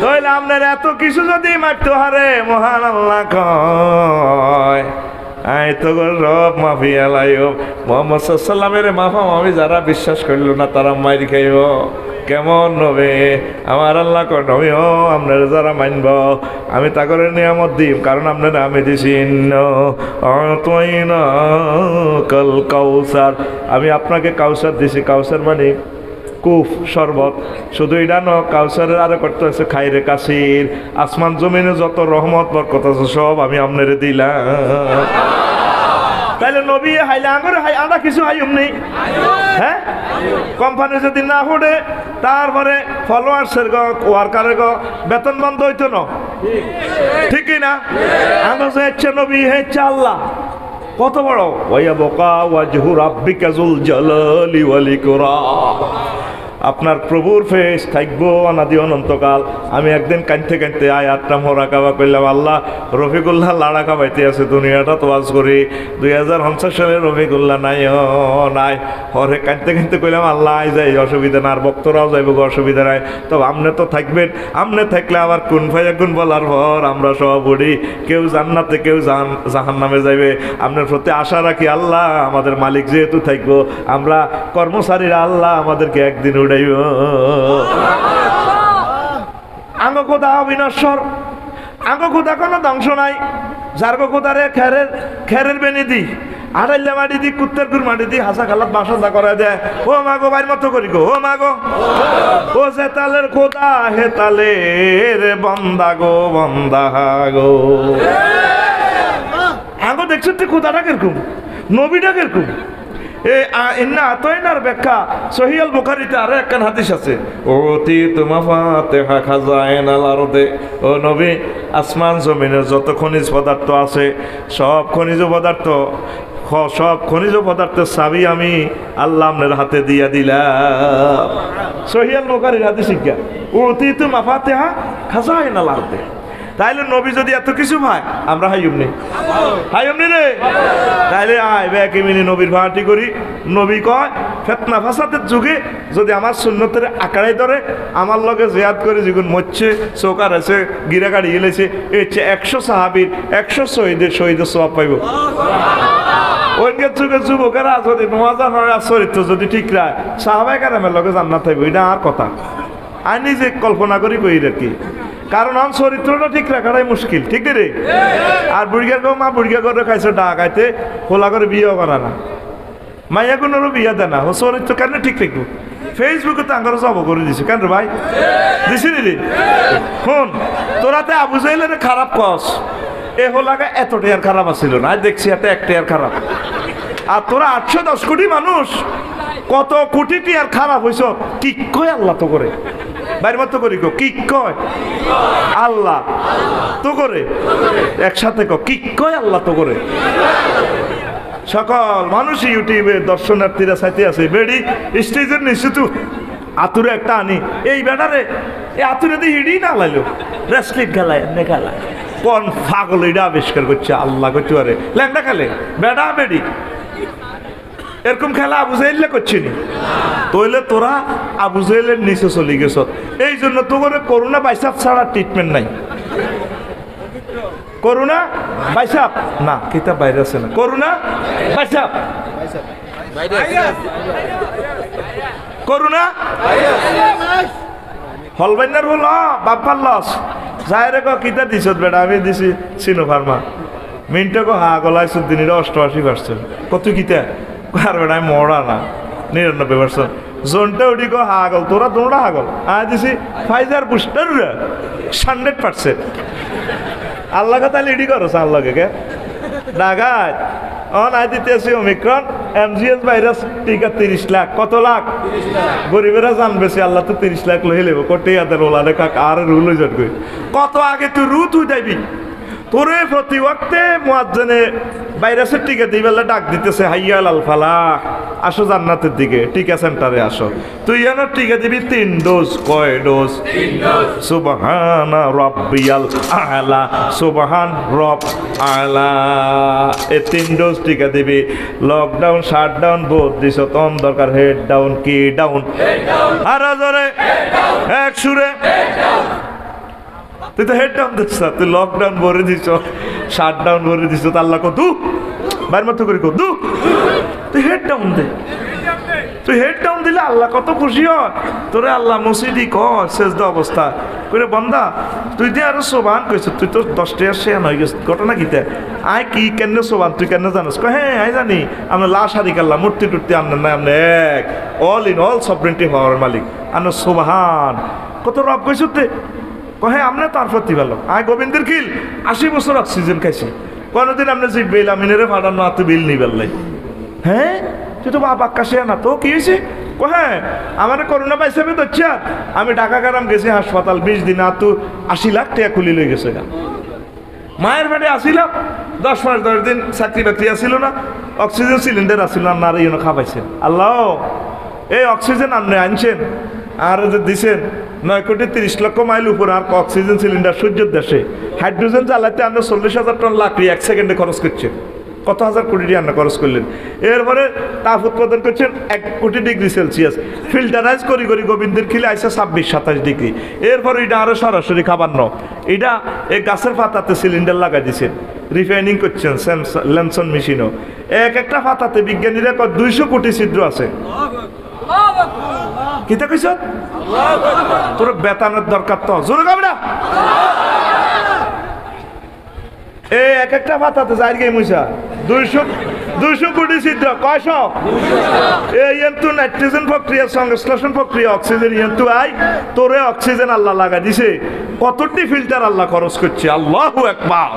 তাহলে আপনার এত কিছু যদি মারতে হারে মহান আল্লাহ কয় আই তো রব মাফি আলাই মোহাম্মদ সাল্লামের মাফা মাফি যারা বিশ্বাস করল না তারা মাইর খাইব। কেমন নবে আমার আল্লাহ কর নবী ও আপনার যারা মানব আমি তা করে নিয়ামত দিম, কারণ আপনারা আমি দিছি কাল কাউসার, আমি আপনাকে কাউসার দিছি। কাউসার মানে কুফ শরবত, শুধু এটা ন, কাউসারের আরো করতে হচ্ছে খাইরে কাশির, আসমান জমিনে যত রহমত বরকত আছে সব আমি আপনারে দিলাম। তাইলে নবী হাইলে আঙরে হাই আনা কিছু হাইম নেই, হ্যাঁ? কোম্পানি যদি না হলে তারপরে ফলোয়ার্সের গ ওয়ার্কারের গ বেতন বন্ধ হইতো না, ঠিকই না? আঙো যে হচ্ছে নবী হচ্ছে আল্লাহ কত বড়, ওয়া বকা ওয়াজহু রাব্বিকা যুল জালালি ওয়াল ইকরাম, আপনার প্রভুর ফেস থাকবো অনাদি অনন্তকাল। আমি একদিন কাঁদতে কাঁদতে আয়াতটা মোরা কাবা করলাম, আল্লাহ রফিকুল্লাহ লাড়া কাবাইতে আছে দুনিয়াটা তো আজ করি 2050 সালে রফিকুল্লাহ নাই নাই হরে কাঁদতে কাঁদতে কইলাম আল্লাহ আই যাই অসুবিধা না, আর ভক্তরাও যাইব অসুবিধা নাই, তবে আপনি তো থাকবেন, আপনি থাকলে আবার কোন ভাইয়া কোন বলার পর আমরা সব উড়ি, কেউ জান্নাতে কেউ জাহান্নামে যাইবে। আপনার প্রতি আশা রাখি আল্লাহ আমাদের মালিক যেহেতু থাকবো, আমরা কর্মচারীরা আল্লাহ আমাদেরকে একদিন উড়াইব। আঙ্গ কোথা অবিনশ্বর, আঙ্গ কোথা কোনো ধ্বংস নাই, যার কোথারে খেরের বেনি দি আড়াইলে মাটি দি কুত্তের গুর মাটি দি হাসা খালাত বাসা করা দেয়। ও মাগো বাইর মতো করি গো, ও মাগো ও সে তালের কোথা হে তালের বন্দা গো বন্দা গো। আঙ্গ দেখছো তুই কোথাটা কিরকম, নবীটা কিরকম। ব্যাখ্যা সহিহ বুখারীতে আরো একখান হাদিস আছে, ওতীতু মাফাতিহা খাজাইনাল আরদে, ও নবী আসমান জমিনের যত খনিজ পদার্থ আছে সব খনিজ পদার্থের চাবি আমি আল্লাহ আপনার হাতে দিয়া দিলাম। সহিহ বুখারীর হাদিস শিক্ষা, ওতীতু মাফাতিহা খাজাইনাল আরদে, তাইলে নবী যদি এত কিছু ভাই আমরা হাইমনি রে, তাইলে আয় ব্যাকে মিনি নবীর ভাড়াটি করি। নবী কয় ফেতনা ফাসাদের যুগে যদি আমার সুন্নতের আকাড়াই ধরে আমার লগে জিয়াদ করে যেগুন মরছে চৌকার আছে গিরা গাড়ি এলেছে এই 100 সাহাবীর 100 শহীদের সওয়াব পাইব। ওইকে যুগে যুবকেরা যদি নওয়াজা নড়া চরিত্র যদি ঠিক রায় সাহাবায়ে কেরামের লগে জান্নাত পাইব, এটা আর কথা আর নিজে কল্পনা করি কই আর কি। কারণ আমার চরিত্রটা ঠিক রাখাটাই মুশকিল, ঠিক রে। আর বুড়িগার গো মা বুড়িগা করে খাইছে ডাকাইতে খোলা করে বিয়েও করা না, মাইয়া কোনোরও বিয়া দেয় না, ও চরিত্র কেন ঠিক রাখবো। ফেসবুকে তো আঙ্গারও জব করে দিছে কেন রে ভাই, দিছি রে। শোন তোরাতে আবু জাহেলের খারাপ কস এ হোলাগা এতটাই আর খারাপ আছিল না, দেখছি এত একটাই আর খারাপ। আর তোরা 810 কোটি মানুষ কত কোটিটি আর খারাপ হইছ, কি কয় আল্লাহ তো করে বাইর মতো করি কো কি কয় আল্লাহ তো করে, একসাথে কো কি কয় আল্লাহ তো করে। সকল মানুষ ইউটিউবে দর্শনার্থীরা সাইতে আছে বেড়ি স্টেজের নিচে তো আতুরে একটা আনি এই বেড়ারে এই আতুরে দিয়ে হিড়ি না লাইলো রেসলিট খেলায় এমনি খেলায় কোন পাগল এটা আবিষ্কার করছে আল্লাহ করতে পারে ল্যাংটা খেলে বেড়া বেড়ি এরকম খেলা আবু জাহেলে করছিনি। তইলে তোরা আবু জাহেলের নিচে চলে গেছ, এই জন্য তো করে করোনা বাইসাপ ছাড়া ট্রিটমেন্ট নাই। করোনা বাইসাপ না কিতাব বাইরে আছে না, করোনা বাইসাপ করোনা হলবাইনার হল বাপ্পার লস যাইরে ক কিতা দিছ বেটা, আমি দিছি সিনো ফার্মা মিনটা কো হা গলায় সুদ্দিন 88% কত কিতা আর বেটা আমি মরা না 99%। জোনটা উঠি কো হাগল তোরা দৌড়া হাগল আয় দিছি ফাইজার বুস্টার 100%। আল্লাহ কথা লিডি করো আল্লাহকে কে ডাগাত নাই দিতেছি ওমিক্রন এমজিএস ভাইরাস টিকা 30 লাখ কত লাখ গরিবেরা জানবেছি আল্লাহ তো 30 লাখ লই লেব কোটি আদের ওলারে কাক আর রুল হই যাবে কত আগে তুই রু তুই যাইবি তোরে প্রতি ওয়াক্তে মুয়াজ্জিনে ভাইরাসের টিকা দিবেলা ডাক দিতেছে হাইয়া আল ফালাহ আসো জান্নাতের দিকে টিকা সেন্টারে আসো তুই এনে টিকা দিবি 3 ডোজ কয় ডোজ 3 ডোজ সুবহানা রাব্বিয়াল আলা সুবহান রব আলা এই 3 ডোজ টিকা দিবি লকডাউন শাটডাউন বোধ দিছ তম দরকার হেড ডাউন কি ডাউন আর জোরে এক সুরে তুই তো হেড ডাউন দিচ্ছ তুই লকডাউন ভরে দিছ শাটডাউন ভরে দিছ তো আল্লাহ কত বাইর মতো করে কত তুই হেড ডাউন দে তুই হেড ডাউন দিলে আল্লাহ কত খুশি হয় তোরে আল্লাহ মসজিদি কর শেষ অবস্থা করে বন্দা তুই দিয়ে আরো সোবান কইছ তুই তো 10 টাকা শেয়ার হয়ে গেছ ঘটনা কিতে আয় কি কেন সোবান তুই কেন জানিস হ্যাঁ আই জানি আমরা লাশ হারি কাল্লা মূর্তি টুর্তি আনেন না আপনি এক অল ইন অল সভরেন্টি পাওয়ার মালিক আনো সোবাহান কত রব কইছ তুই হ্যাঁ আমরা তার প্রতি ভালো আয় গোবিন্দের খিল 80 বছর অক্সিজেন খাইছি কোনোদিন আপনি যে বিল আমিনের ফাটানো হাতে বিল নিবেন লাই হ্যাঁ তুই তো বাপ আকাশে না তো কি হয়েছে হ্যাঁ আমার করোনা পাইছে ধরছে আমি ঢাকা গেলাম গেছি হাসপাতাল 20 দিন আর তো 80 লাখ টাকা খুলি লই গেছে মায়ের বাড়ি আসিলাম 10 মাস 10 দিন চাকরি বাকরি আসিল না অক্সিজেন সিলিন্ডার আসিল না আর ইউনো খাবাইছেন আল্লাহ এই অক্সিজেন আপনি আনছেন আর যে দিছেন 9 কোটি 30 লক্ষ মাইল উপর আর অক্সিজেন সিলিন্ডার সূর্যের দেশে হাইড্রোজেন জ্বালাতে আমরা 40,000 টন লাকড়ি 1 সেকেন্ডে খরচ করছেন কত হাজার কোটি টাকা খরচ করলেন এরপরে তাপ উৎপাদন করছেন 1 কোটি ডিগ্রি সেলসিয়াস ফিল্টারাইজ করি করি গোবিন্দের খিলে আইসে 26-27 ডিগ্রি এরপর এটা আরো সরাসরি খাবার ন এটা এই গাছের পাতাতে সিলিন্ডার লাগাই দিচ্ছেন রিফাইনিং করছেন ল্যানসন মেশিনও একটা পাতাতে বিজ্ঞানীরা 200 কোটি ছিদ্র আছে কিতা কইছ তোর বেতনের দরকার তো জোরে গাবি না এই একটা পাতাতে যাই গে মুইসা 200 কোটি ছিদ্র কয়শ এই এন্তু নাইট্রোজেন প্রক্রিয়া সংশ্লেষণ প্রক্রিয়া অক্সিজেন এন্তু আই তোরে অক্সিজেন আল্লাহ লাগা দিছে কতটি ফিল্টার আল্লাহ খরচ করছে আল্লাহু আকবার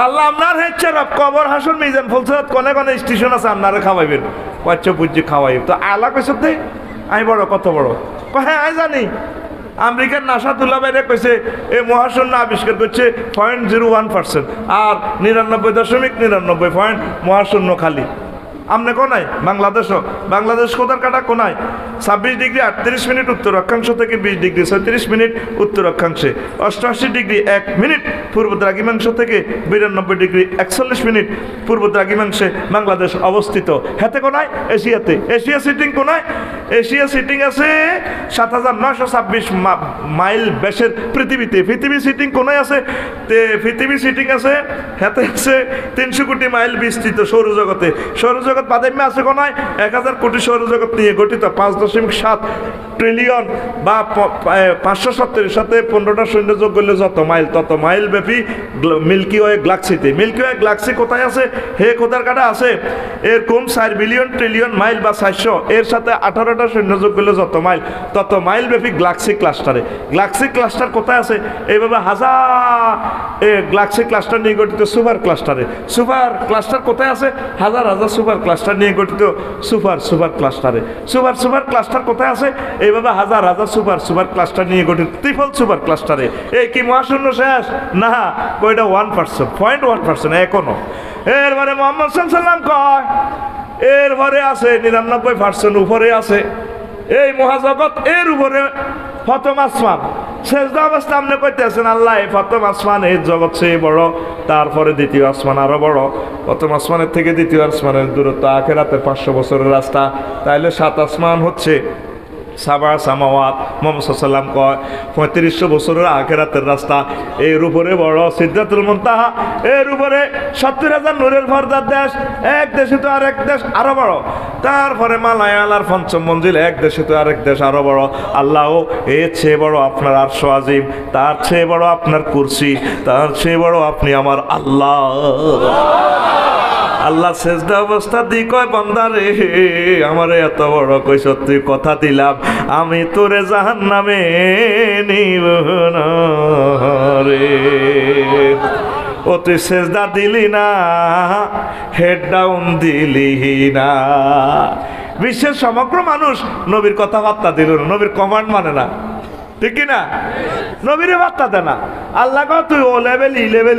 আল্লাহ আপনার হচ্ছে কবর হাসন মিজান ফলসরাত কোনে কোনে স্টেশন আছে আপনারা খাওয়াইবেন কচ্চা পুজ্জি খাওয়াই তো আলা কইছ দে আমি বড় কত বড় হ্যাঁ আমি জানি আমেরিকার নাসাতুল্লাহ বাইরে কইছে এই মহাশূন্য আবিষ্কার করছে 0.01% আর 99.99 পয়েন্ট মহাশূন্য খালি আমনে কোনায় বাংলাদেশ কোথার কাটা কোনায় 26 ডিগ্রি 38 মিনিট উত্তর অক্ষাংশ থেকে 20 ডিগ্রি 36 মিনিট উত্তর অক্ষাংশে, 88 ডিগ্রি 1 মিনিট পূর্ব দ্রাঘিমাংশ থেকে 92 ডিগ্রি 41 মিনিট পূর্ব দ্রাঘিমাংশে বাংলাদেশ অবস্থিত। হেতে কোনায় এশিয়াতে, এশিয়া সিটিং কোনায়, এশিয়া সিটিং আছে 7926 মাইল ব্যাসের পৃথিবীতে। পৃথিবী সিটিং কোনায় আছে, পৃথিবী সিটিং আছে হেতে আছে 300 কোটি মাইল বিস্তৃত সৌরজগতে। সৌরজগৎ বাদাম্যে আছে কোনায় 1000 কোটি সৌরজগৎ নিয়ে গঠিত, 5.7 ট্রিলিয়ন বা 570 সাথে 15টা শূন্য যোগ করলে যত মাইল তত মাইল ব্যাপী মিল্কি ওয়ে গ্যালাক্সিতে। মিল্কি ওয়ে গ্যালাক্সি কোথায় আছে? হে কোথার কাটা আছে এরকম 4 বিলিয়ন ট্রিলিয়ন মাইল বা 400, এর সাথে 18টা শূন্য যোগ করলে যত মাইল তত মাইল ব্যাপী গ্যালাক্সি ক্লাস্টারে। গ্যালাক্সি ক্লাস্টার কোথায় আছে? এইভাবে হাজার গ্যালাক্সি ক্লাস্টার নিয়ে গঠিত সুপার ক্লাস্টারে। সুপার ক্লাস্টার কোথায় আছে? হাজার হাজার সুপার ক্লাস্টার নিয়ে গঠিত সুপার ক্লাস্টারে। সুপার ক্লাস্টার কোথায় আছে? এইভাবে হাজার হাজার সুপার ক্লাস্টার নিয়ে গঠিত ট্রিপল সুপার ক্লাস্টারে। এই কি মহাশূন্য শেষ? না, কয়টা 1%, 0.1% এখনো। এরপরে মোহাম্মদ সাল্লাম কয় এরপরে আছে 99% উপরে আছে এই মহাজগৎ, এর উপরে প্রথম আসমান। সেজদা অবস্থা আপনি কইতেছেন আল্লাহ এই প্রথম আসমান এই জগৎ চেয়ে বড়, তারপরে দ্বিতীয় আসমান আরো বড়। প্রথম আসমানের থেকে দ্বিতীয় আসমানের দূরত্ব আখিরাতের 500 বছরের রাস্তা, তাইলে 7 আসমান হচ্ছে সাবা সামাওয়াত। মুহাম্মদ সাল্লাম কয় 3500 বছরের আখিরাতের রাস্তা। এর উপরে বড় সিদরাতুল মুনতাহা, এর উপরে 70,000 নূরের পর্দার দেশ, এক দেশে তো আরেক দেশ আরো বড়। তারপরে মালায়ালার 5ম মঞ্জিল, এক দেশে তো আরেক দেশ আরো বড়। আল্লাহ এর চেয়ে বড় আপনার আরশ আজিম, তার চেয়ে বড় আপনার কুরসি, তার চেয়ে বড় আপনি আমার আল্লাহ। আল্লাহ সেজদা অবস্থা দি কয় বান্দা রে আমারে এত বড় কইছ, তুই কথা দিলাম আমি তোরে জাহান্নামে নিব না রে। ও তুই সেজদা দিলি না, হেড ডাউন দিলি না। বিশ্বের সমগ্র মানুষ নবীর কথাবার্তা দিল না, নবীর কমান্ড মানে না, ঠিক কিনা? নবীরে বার্তা দে না। আল্লাহ কয় তুই ও লেভেল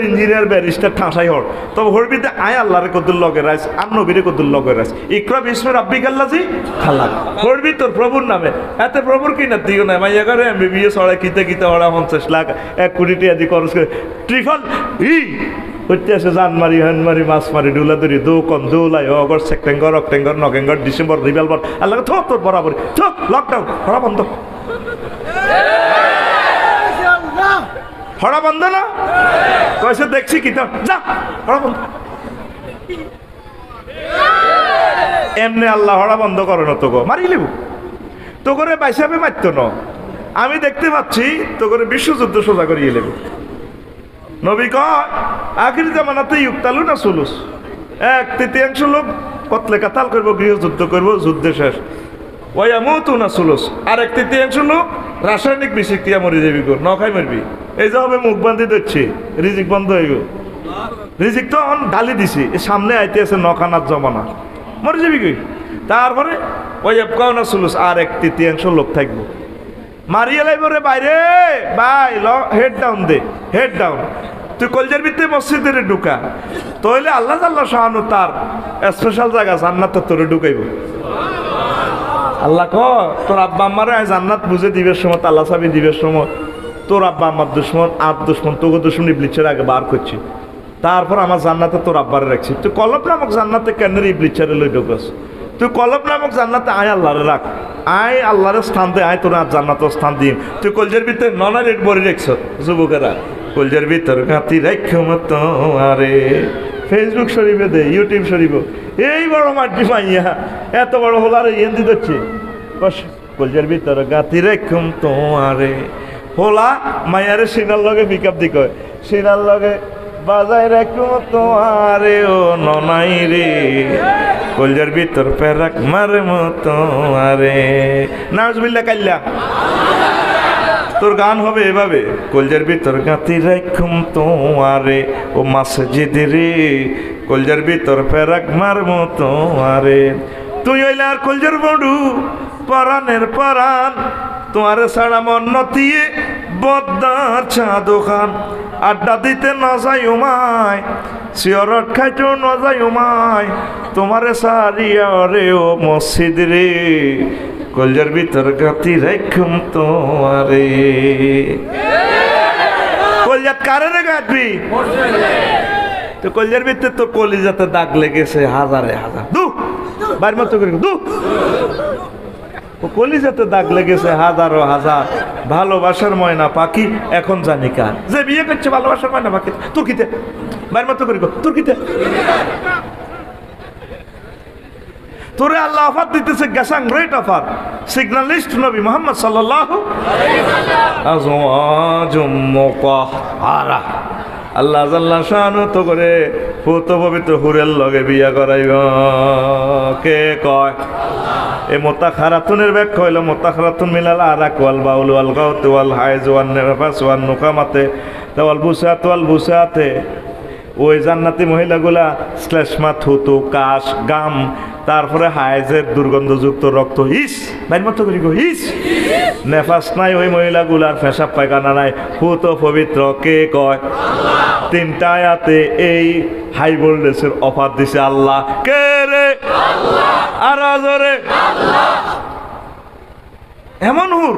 ইঞ্জিনিয়ার ব্যারিস্টার ঠাঁসাই হর, তবে হরবিতে আয় আল্লাহরে কদুর লগে রাইস আর নবীরে কদুর লগে রাইস। ইকরা বিস্মে রাব্বিকাল্লাযী খালাক, হরবি তোর প্রভুর নামে। এতে প্রভুর কি না দিও না মাইয়া করে MBBS হড়া কিতে হড়া 50 লাখ 1 কোটি টাকা দিয়ে খরচ করে ট্রিপল হচ্ছে আছে জানমারি হানমারি মাছ মারি ডুলাদুরি দৌকন দৌলাই August September October November December রিভেলবর। আল্লাহ থোক তোর বরাবরই থোক লকডাউন হড়া বন্ধ, হড়া বন্ধ না কয়েছে দেখছি কি তো যা হড়া বন্ধ। এমনি আল্লাহ হড়া বন্ধ করে না, তোকে মারি লিবু, তো করে বাইসাবে মারত না। আমি দেখতে পাচ্ছি তো করে বিশ্বযুদ্ধ সোজা করিয়ে লেবু। নবী কয় আখির জামানাতে ইউক্তালু না সুলুস, 1/3 লোক কতলে কাতাল করবো, গৃহযুদ্ধ করবো, যুদ্ধে শেষ। ওয়ামুতু না সুলুস, আর 1/3 লোক রাসায়নিক বিষক্রিয়া মরে যাবি, গো নখাই মরবি। এই যে হবে মুখ বান্ধি দিচ্ছে, রিজিক বন্ধ হয়ে গো, রিজিক তো ঢালি দিছি, সামনে আইতে আছে নখানার জমানা, মরে যাবি কই। তারপরে ওয়াবকাউ না সুলুস, আর 1/3 লোক থাকবো। মারিয়ে লাইব রে বাইরে ভাই, হেড ডাউন দে, হেড ডাউন। তুই কলজার ভিতরে মসজিদের ঢুকা, তাহলে আল্লাহ আল্লাহ শাহানু তার স্পেশাল জায়গা জান্নাত তোরে ঢুকাইব। আল্লাহ ক তোর আব্বা আম্মারে জান্নাত বুঝে দিবের সময়, আল্লাহ সাবি দিবের সময় তোর আব্বা আমার দুশ্মন আর দুশ্মন তোকে দুশ্মন ইবলিচের আগে বার করছি, তারপর আমার জান্নাতে তোর আব্বারে রাখছি। তুই কলব নামক জান্নাতে কেন ইবলিচারে লই ঢুকাস? তুই কলব নামক জান্নাতে আয় আল্লাহরে রাখ, আয় আল্লাহরের স্থান দে, আয় তোর আর জান্নাত স্থান দিম। তুই কলজের ভিতরে ননা রেট বড়ি রাখছ, যুবকেরা কলজের ভিতর গাঁতি রাখ মতো আরে ফেসবুক শরীফে দে, ইউটিউব শরীফ, এই বড় মাটি মাইয়া এত বড় হোলারে ইয়েন্দি দিচ্ছে, কলজের ভিতর গাঁতি রাখুম তোমারে। হোলা মাইয়ারে সিনার লগে পিক আপ দিক, সিনার লগে বাজায় রাখুম তোমারে ও ননাই রে, কলজার ভিতর পেরাক মারে মতো আরে। নাউজুবিল্লাহ কাল্লা তোর গান হবে এভাবে, কলজার ভিতর গাঁতি রাখুম তোমারে ও মসজিদ রে, কলজার ভিতর পেরাক মার মতো আরে। তুই হইলে আর কলজার বড়ু পরানের পরান, তোমারে ছাড়া মন নতিয়ে বদ্দার চা দোকান। আড্ডা দিতে না যাই উমায়, সিয়রট খাইতেও না যাই উমায়, তোমারে সারিয়া রে ও মসজিদ রে কলজার ভিতর গাতি রাখুম তোমারে কলজাত কারে রে গাঁথবি তো কলজার ভিতরে তোর কলিজাতে দাগ লেগেছে হাজারে হাজার দু বাইর মতো করে দু কলিজাতে দাগ লেগেছে হাজারো হাজার ভালোবাসার ময়না পাখি এখন জানি কার যে বিয়ে করছে ভালোবাসার ময়না পাখি তুর্কিতে বাইর মতো করে তুর্কিতে তোরে আল্লাহ অফার দিতেছে গ্যাসাং রেট অফার সিগন্যালিস্ট নবী মুহাম্মদ সাল্লাল্লাহু আজওয়াজুম মুতাহহারা আল্লাহ জাল্লা শানু তো করে পুত পবিত্র হুরের লগে বিয়া করাইব কে কয় এই মুতাখারাতুনের ব্যাখ্যা হইল মুতাখারাতুন মিলাল আরাক ওয়াল বাউল ওয়াল গাউত ওয়াল হাইজ ওয়ান নিফাস ওয়ান নুকামাতে ওয়াল বুসাত ওয়াল বুসাতে ওই জান্নাতি মহিলাগুলা শ্লেষ্মা থুতু কাশ গাম তারপরে হাইজের দুর্গন্ধযুক্ত রক্ত হিস বাইর মতো করি গো হিস নেফাস নাই ওই মহিলাগুলার পেশাব পায়খানা নাই হুত পবিত্র কে কয় তিনটা আয়াতে এই হাই ভোল্টেজের অফার দিছে আল্লাহ কে রে আর জোরে এমন হুর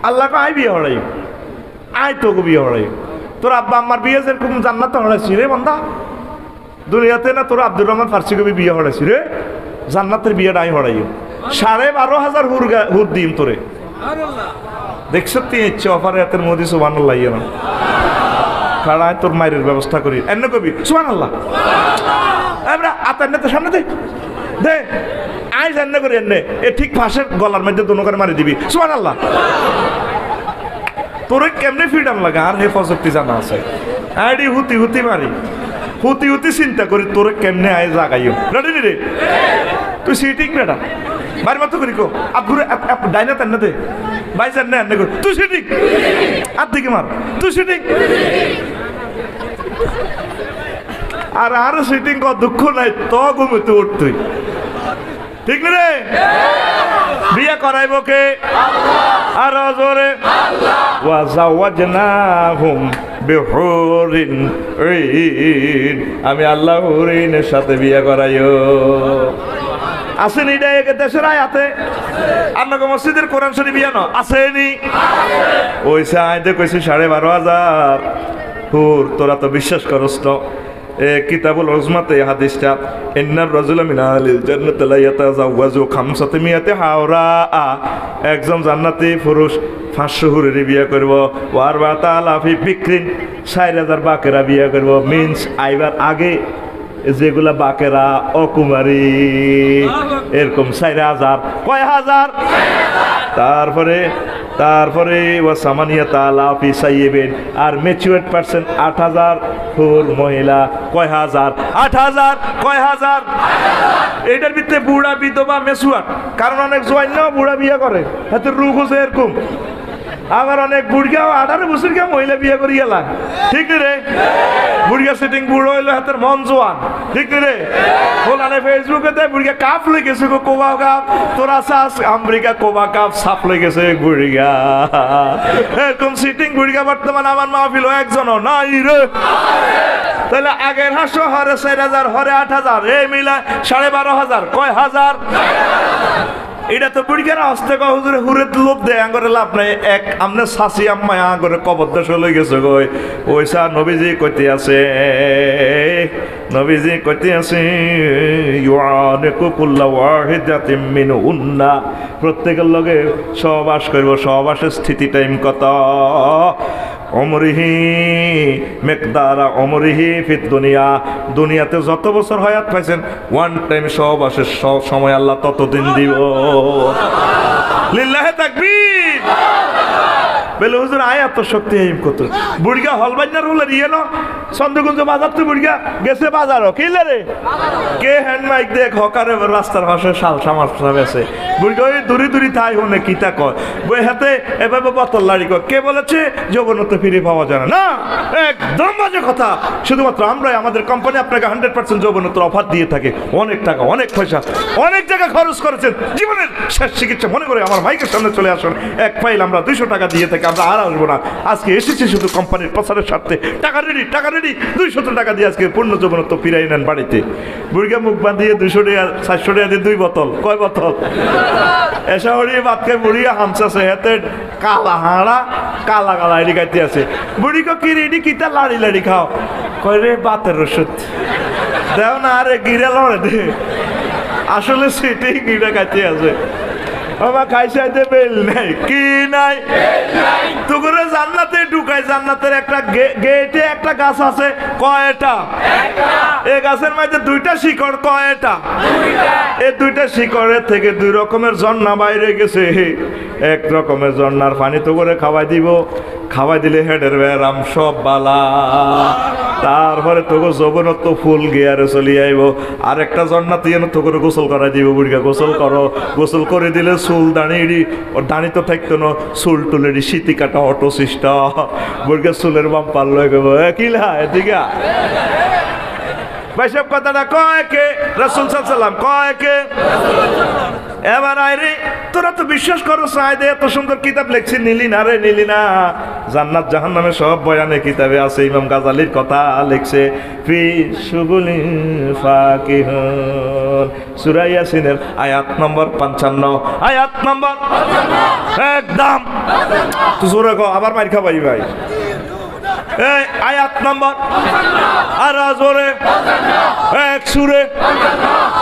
আল্লাহকে আই বিয়ে হড়াই আয় তোকে বিয়ে হড়াই তোর আব্বা আমার বিয়ে যেরকম জান্নাতে হড়াইছি রে বন্ধা দুনিয়াতে না তোর আব্দুর রহমান ফার্সি কবি বিয়ে হড়াইছি রে জান্নাতের বিয়ে নাই হড়াইও 12,500 হুর দিম তোরে দেখছ তুই ইচ্ছে অফারে হাতের মোদি সুবহানাল্লাহ ইয়ে না খাড়ায় তোর মায়ের ব্যবস্থা করি এন্ন কবি সুবহানাল্লাহ আমরা আতান্নে তো সামনে দে দে আই জান্নে করি এনে এ ঠিক ফাঁসের গলার মধ্যে দুনো করে মারি দিবি সুবহানাল্লাহ তোরে কেমনে ফ্রিডম লাগে আর হেফাজতি জানা আছে আইডি হুতি হুতি মারি হুতি হুতি চিন্তা করি তোরে কেমনে আয় জাগাইও রেডি রে তুই সিটিং বেটা বাড়ি মতো করি কো আবুরে ডাইনা তেন দে বাই জান না কর তুই সিটিং আর দিকে মার তুই সিটিং আর সিটিং কো দুঃখ নাই তো ঘুমতে উঠ তুই ঠিক না রে বিয়ে করাইব কে আর জোরে ওয়া জাওয়াজনাহুম বিহুরিন ঈন আমি আল্লাহ হুরিনের সাথে বিয়ে করাইও আসেনি এটা এক দেশের আয়াতে আপনাকে মসজিদের কোরআন শরীফ বিয়ে না আসেনি ওই আয়াতে কইছে 12,500 হুর তোরা তো বিশ্বাস করস না কিতাবুল উজমাতে হাদিসটা ইন্নার রাজুলা মিন আহলিল জান্নাতি লা ইয়াতাজাওয়াজু খামসাতি মিয়াতি হাওরা একজন জান্নাতি পুরুষ 500 হুরের বিয়ে করব ওয়ার বাতালা ফি বিক্রিন 4000 বাকেরা বিয়ে করব মিন্স আইবার আগে যেগুলা বাকেরা অকুমারী এরকম 4000 কয় হাজার তারপরে ওয়াসামানিয়াতা লাফি সাইয়েবেন আর ম্যাচিউরড পারসন 8000 ফুল মহিলা কয় হাজার 8000 কয় হাজার এটার ভিতরে বুড়া বিধবা মেচুয়ার কারণ অনেক জোয়ান বুড়া বিয়ে করে হাতে রোগ হচ্ছে এরকম আবার অনেক বুড়িয়াও 18 বছর কে মহিলা বিয়ে করি গেলা ঠিক রে বুড়িয়া সেটিং বুড়ো হইলো হাতের মন জোয়ান ঠিক রে বলানে ফেসবুকে দেয় বুড়িয়া কাপ লই গেছে কোবা কাপ তোরা চাস আমেরিকা কোবা কাপ সাপ লই গেছে বুড়িয়া এরকম সিটিং বুড়িয়া বর্তমান আমার মাহফিল একজনও নাই রে তাহলে আগের 500 হরে 4000 হরে 8000 এই মিলা 12,500 কয় হাজার এটা তো বুড়িয়ারা হস্তে কয় হুজুরে হুরে লোভ দেয় আঙ্গরে লাভ নাই এক আমনে শাসি আম্মা আঙ্গরে কবর দেশ লই গেছে গই ওইসা নবীজি কইতে আছে ইউআনিকু কুল্লা ওয়াহিদাতিন মিনহুন্না প্রত্যেকের লগে সহবাস করব সহবাসের স্থিতি টাইম কত অমরিহি মিকদারা অমরিহি ফিদ দুনিয়া দুনিয়াতে যত বছর হায়াত পাইছেন ওয়ান টাইম সহবাসের সময় আল্লাহ ততদিন দিব লিল্লাহি তাকবীর বলে হুজুর আয়াত তো শক্তি হিম কত বুড়িয়া হলবাইনার হলে রিয়ে না চন্দ্রগঞ্জ বাজার তো বুড়িয়া গেছে বাজারও কিলে রে কে হ্যান্ড মাইক দেখ হকারে রাস্তার পাশে শাল সামার আছে বুড়িয়া ওই দূরি থাই হনে কিতা কয় বই হাতে এভাবে বোতল লাড়ি কয় কে বলেছে যৌবনত্ব ফিরে পাওয়া যায় না একদম বাজে কথা শুধুমাত্র আমরাই আমাদের কোম্পানি আপনাকে 100% যৌবনত্ব অফার দিয়ে থাকে অনেক টাকা অনেক পয়সা অনেক জায়গা খরচ করেছেন জীবনের শেষ চিকিৎসা মনে করে আমার মাইকের সামনে চলে আসুন এক ফাইল আমরা 200 টাকা দিয়ে থাকি আমরা আর আসবো না, আজকে এসেছি শুধু কোম্পানির প্রচারের স্বার্থে, টাকা রেডি 200 টাকা দিয়ে আজকে পূর্ণ যৌবনত্ব ফিরাই নেন বাড়িতে। বুড়িকে মুখ বাঁধিয়ে 200 টাকা 400 টাকা দিয়ে 2 বোতল, কয় বোতল এসা হরিয়ে বাতকে বুড়িয়ে হামসাছে হাতে কালা হাঁড়া কালা কালা এডি খাইতে আছে। বুড়িকে কি রেডি কিতা লাড়ি লাড়ি খাও, কয় রে বাতের ওষুধ দেও না, আরে গিরা লড়ে দে, আসলে সেটাই গিরা খাইতে আছে। বাবা খাইসাইতে বেল নাই, কি নাই তুগুরে জান্নাতে ঢুকাই, জান্নাতের একটা গেটে একটা গাছ আছে, কয়টা? এই গাছের মধ্যে 2টা শিকড়, কয়টা? এই 2টা শিকড়ের থেকে 2 রকমের ঝর্ণা বাইরে গেছে। এক রকমের ঝর্ণার পানি তো করে খাওয়াই দিব, খাওয়াই দিলে হেডের ব্যারাম সব বালা, তারপরে তোকে যৌবনত্ব ফুল গিয়ারে চলি আইব। আর একটা ঝর্ণা তুই তো করে গোসল করাই দিব, বুড়িকা গোসল করো, গোসল করে দিলে চুল দাঁড়িয়ে ওর দাঁড়ি তো থাকতো না, চুল টুলেরই শীতি কাটা অটো সিস্টেম, বুড়িকা চুলের বাম পাল্লো কিলা এদিকে ভাই সব কথাটা কয় কে? রাসূল সাল্লাল্লাহু আলাইহি ওয়াসাল্লাম কয় কে? এবার আইরে তোরা তো বিশ্বাস করো সাইদে এত সুন্দর কিতাব লিখছি, নিলি না রে, নিলি না। জান্নাত জাহান্নামের সব বয়ানে কিতাবে আছে, ইমাম গাজালির কথা লিখছে ফি শুগুলি ফাকিহুন, সূরা ইয়াসিনের আয়াত নম্বর 55, আয়াত নম্বর 55 একদম তো জোরে কও, আবার মার খাবাই ভাই। এই আয়াত নম্বর আর জোরে এক সুরে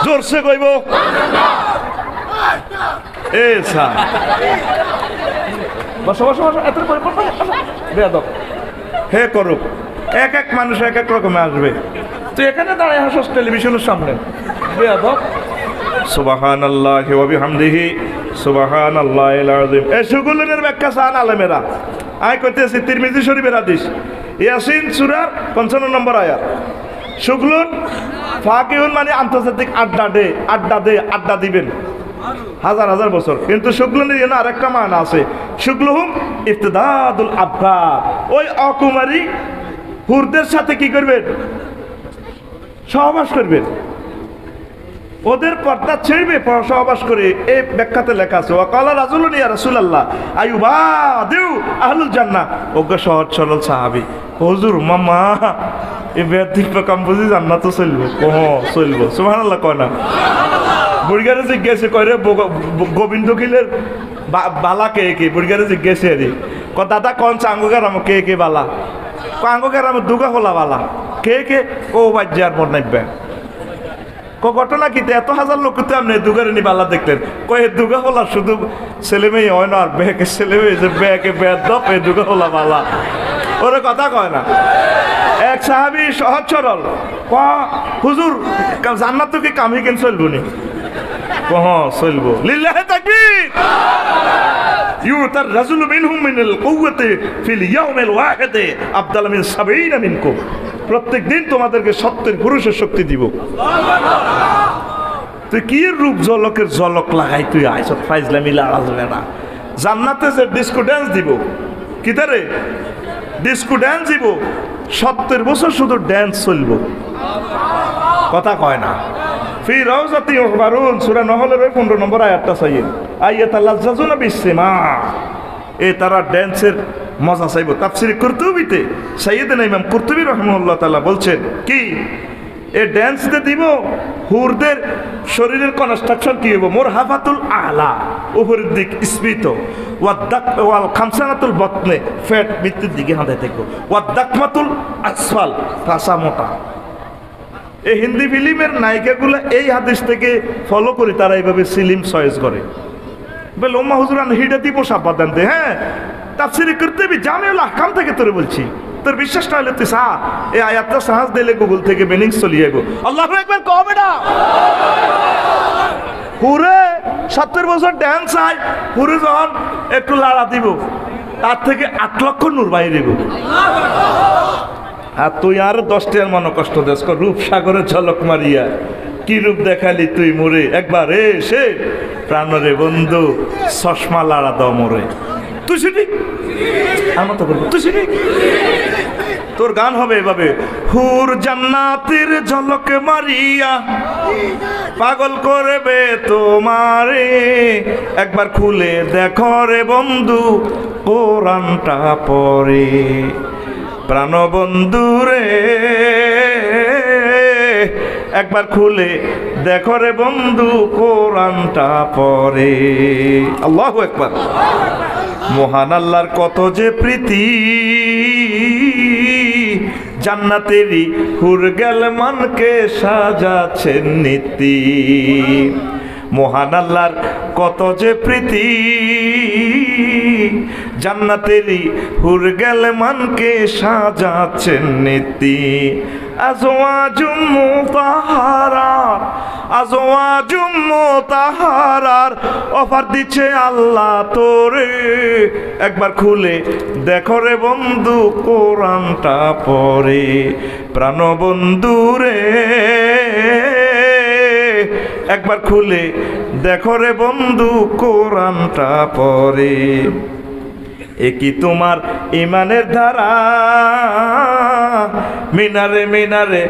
জোরসে কইব এ সা বসো বসো বসো, এত করে বেয়াদব হে করুক, এক এক মানুষ এক এক রকমে আসবে, তুই এখানে দাঁড়ায় হাসস টেলিভিশনের সামনে, বেয়াদব। সুবহানাল্লাহি ওয়া বিহামদিহি সুবহানাল্লাহিল আযীম। এই সুগুলের ব্যাখ্যা সান আলেমেরা আয় কইতেছি, তিরমিজি শরীফের হাদিস, ইয়াসিন সূরার 55 নম্বর আয়াত। শুগলুন ফাকিহুন মানে আন্তর্জাতিক আড্ডা দিবেন হাজার হাজার বছর, কিন্তু শুগলুনের জন্য আরেকটা মান আছে, শুগলুহুম ইফতিদাদুল আব্বার, ওই অকুমারী হুরদের সাথে কি করবেন? সহবাস করবেন, ওদের পর্দা ছেড়বে সহবাস করে। এই ব্যাখ্যাতে লেখা আছে ওয়াকালা রাজুলুন ইয়া রাসূলুল্লাহ আয়ুবাদিউ আহলুল জান্নাহ, ওগো সহজ সরল সাহাবী, হুজুর মামা এই বেদিক কাম বুঝি জান্নাত চলবো? চলবো, সুবহানাল্লাহ কয় না? বুড়িগারে জিজ্ঞেস করে গোবিন্দ খিলের বালা কে কে, বুড়িগারে জিজ্ঞেস রে ক দাদা কোন চাঙ্গুগার আম কে কে বালা, কাঙ্গুগার আম দুগা হলা বালা কে কে, ও বাজ্যার মন নাইবে ঘটনা কি? এত হাজার লোক তো আপনি দুগারে নি বালা দেখলেন, কয়ে দুগা হলা শুধু ছেলে মেয়ে হয় না, আর বেকে ছেলে মেয়ে যে বেকে বেদপ এ দুগা হলা বালা, ওরা কথা কয় না। এক সাহাবী সহজ সরল ক হুজুর জান্নাত কি কামি কেন চলবো নি? কহ চলবো, লিল্লাহি তাকবীর। ইউতার রাজুলু মিনহুম মিনাল কুওয়াতি ফিল ইয়াউমিল ওয়াহিদি আফদাল মিন 70 মিনকুম, প্রত্যেক দিন তোমাদেরকে 70 পুরুষের শক্তি দিব। তুই কি রূপ জলকের জলক লাগাই তুই আইছত ফাইজলামি লাড়াবে না। জান্নাতে যে ডিস্কো ড্যান্স দিব, কি তারে ডিস্কো ড্যান্স দিব, 70 বছর শুধু ড্যান্স চলবো, কথা কয় না। ফি রাউজাতি ইউহবারুন, সূরা নহলের 15 নম্বর আয়াতটা চাইয়েন, আয়াতাল্লাযুনা বিসসিমা, তারা ড্যান্সের মজা চাইব। তাফসীর কুরতুবিতে সাইয়েদনা ইমাম কুরতুবী রাহিমাহুল্লাহ তাআলা বলছেন কি, এই ড্যান্সতে দিব হুরদের শরীরের কনস্ট্রাকশন কি হইব? মুরহাফাতুল আলা, উপরের দিক স্ফীত, ওয়াল খামসানাতুল বতনে, ফ্যাট ভিতরের দিকে হাঁদাই থাকবো, ওয়াদাকমাতুল আসফাল, কাঁচা মোটা। এই হিন্দি ফিল্মের নায়িকাগুলো এই হাদিস থেকে ফলো করে তারা এইভাবে সিলিম চয়েস করে। বলে ওম্মা হুজুরান হিডা দিব সাবধান দে। হ্যাঁ, তাফসীর কুরতুবী জামিউল আহকাম থেকে তোরে বলছি, তোর বিশ্বাস না হলে তুই সাহা এই আয়াতটা সাহস দিলে গুগল থেকে মিনিং চলিয়ে গো। আল্লাহু আকবার কবে না পুরে 70 বছর ড্যান্স আই, পুরে যখন একটু লাড়া দিব তার থেকে 8 লক্ষ নূর বাইরে দিব। আর তুই আর 10 টাকার মনে কষ্ট দেশ রূপসাগরে ঝলক মারিয়া কি রূপ দেখালি তুই মোরে, একবার এসে প্রাণরে বন্ধু চশমা লাড়া দাও মোরে। তুই শিরিক, আমার তো করবো তুই শিরিক। তোর গান হবে এভাবে, হুর জান্নাতের ঝলক মারিয়া পাগল করবে তোমারে, একবার খুলে দেখো রে বন্ধু কোরআনটা পড়ে। প্রাণবন্ধু রে একবার খুলে দেখো রে বন্ধু কোরআনটা পড়ে। আল্লাহু আকবার। মহান আল্লাহর কত যে প্রীতি, জান্নাতেরই হুর গেলমানকে সাজাচ্ছেন নীতি। মহান আল্লাহর কত যে প্রীতি, জান্নাতেরই হুর গেলমানকে সাজাচ্ছেন নীতি। আজওয়াজুম মুতাহারার, আজওয়াজুম মুতাহারার অফার দিচ্ছে আল্লাহ তোরে, একবার খুলে দেখো রে বন্ধু কোরআনটা পড়ে। প্রাণবন্ধু রে একবার খুলে দেখো রে বন্ধু কোরআনটা পড়ে। একই তোমার ইমানের ধারা, মিনারে মিনারে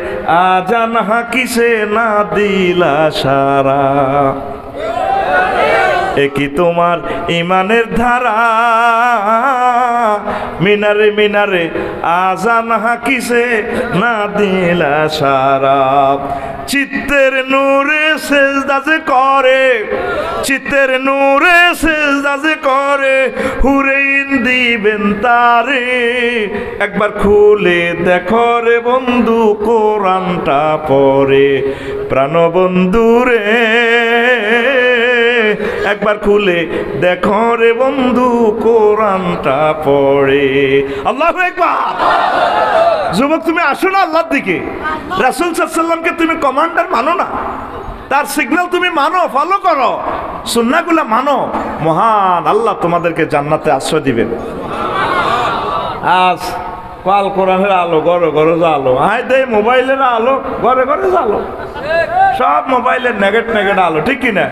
আজান হাকিসে না দিলা সারা। একই তোমার ইমানের ধারা, মিনারে মিনারে আজান হাকিসে না দিলা সারা। চিত্তের নূরে সেজদা যে করে, চিত্তের নূরে সেজদা যে করে, হুরেইন দিবেন তারে, একবার খুলে দেখো রে বন্ধু কোরআনটা পড়ে। প্রাণবন্ধু রে একবার খুলে দেখো রে বন্ধু কোরআনটা পড়ে। আল্লাহু আকবার। যুবক তুমি আসো না আল্লাহর দিকে, রাসূল সাল্লাল্লাহু আলাইহি ওয়াসাল্লামকে তুমি কমান্ডার মানো না, তার সিগন্যাল তুমি মানো, ফলো করো, সুন্নাহগুলো মানো, মহান আল্লাহ তোমাদেরকে জান্নাতে আশ্রয় দিবেন। আজ কাল কোরআনের আলো ঘরে ঘরে আলো, আয় দে মোবাইলের আলো ঘরে ঘরে আলো, সব মোবাইলের নেগেট নেগেট আলো, ঠিক কিনা?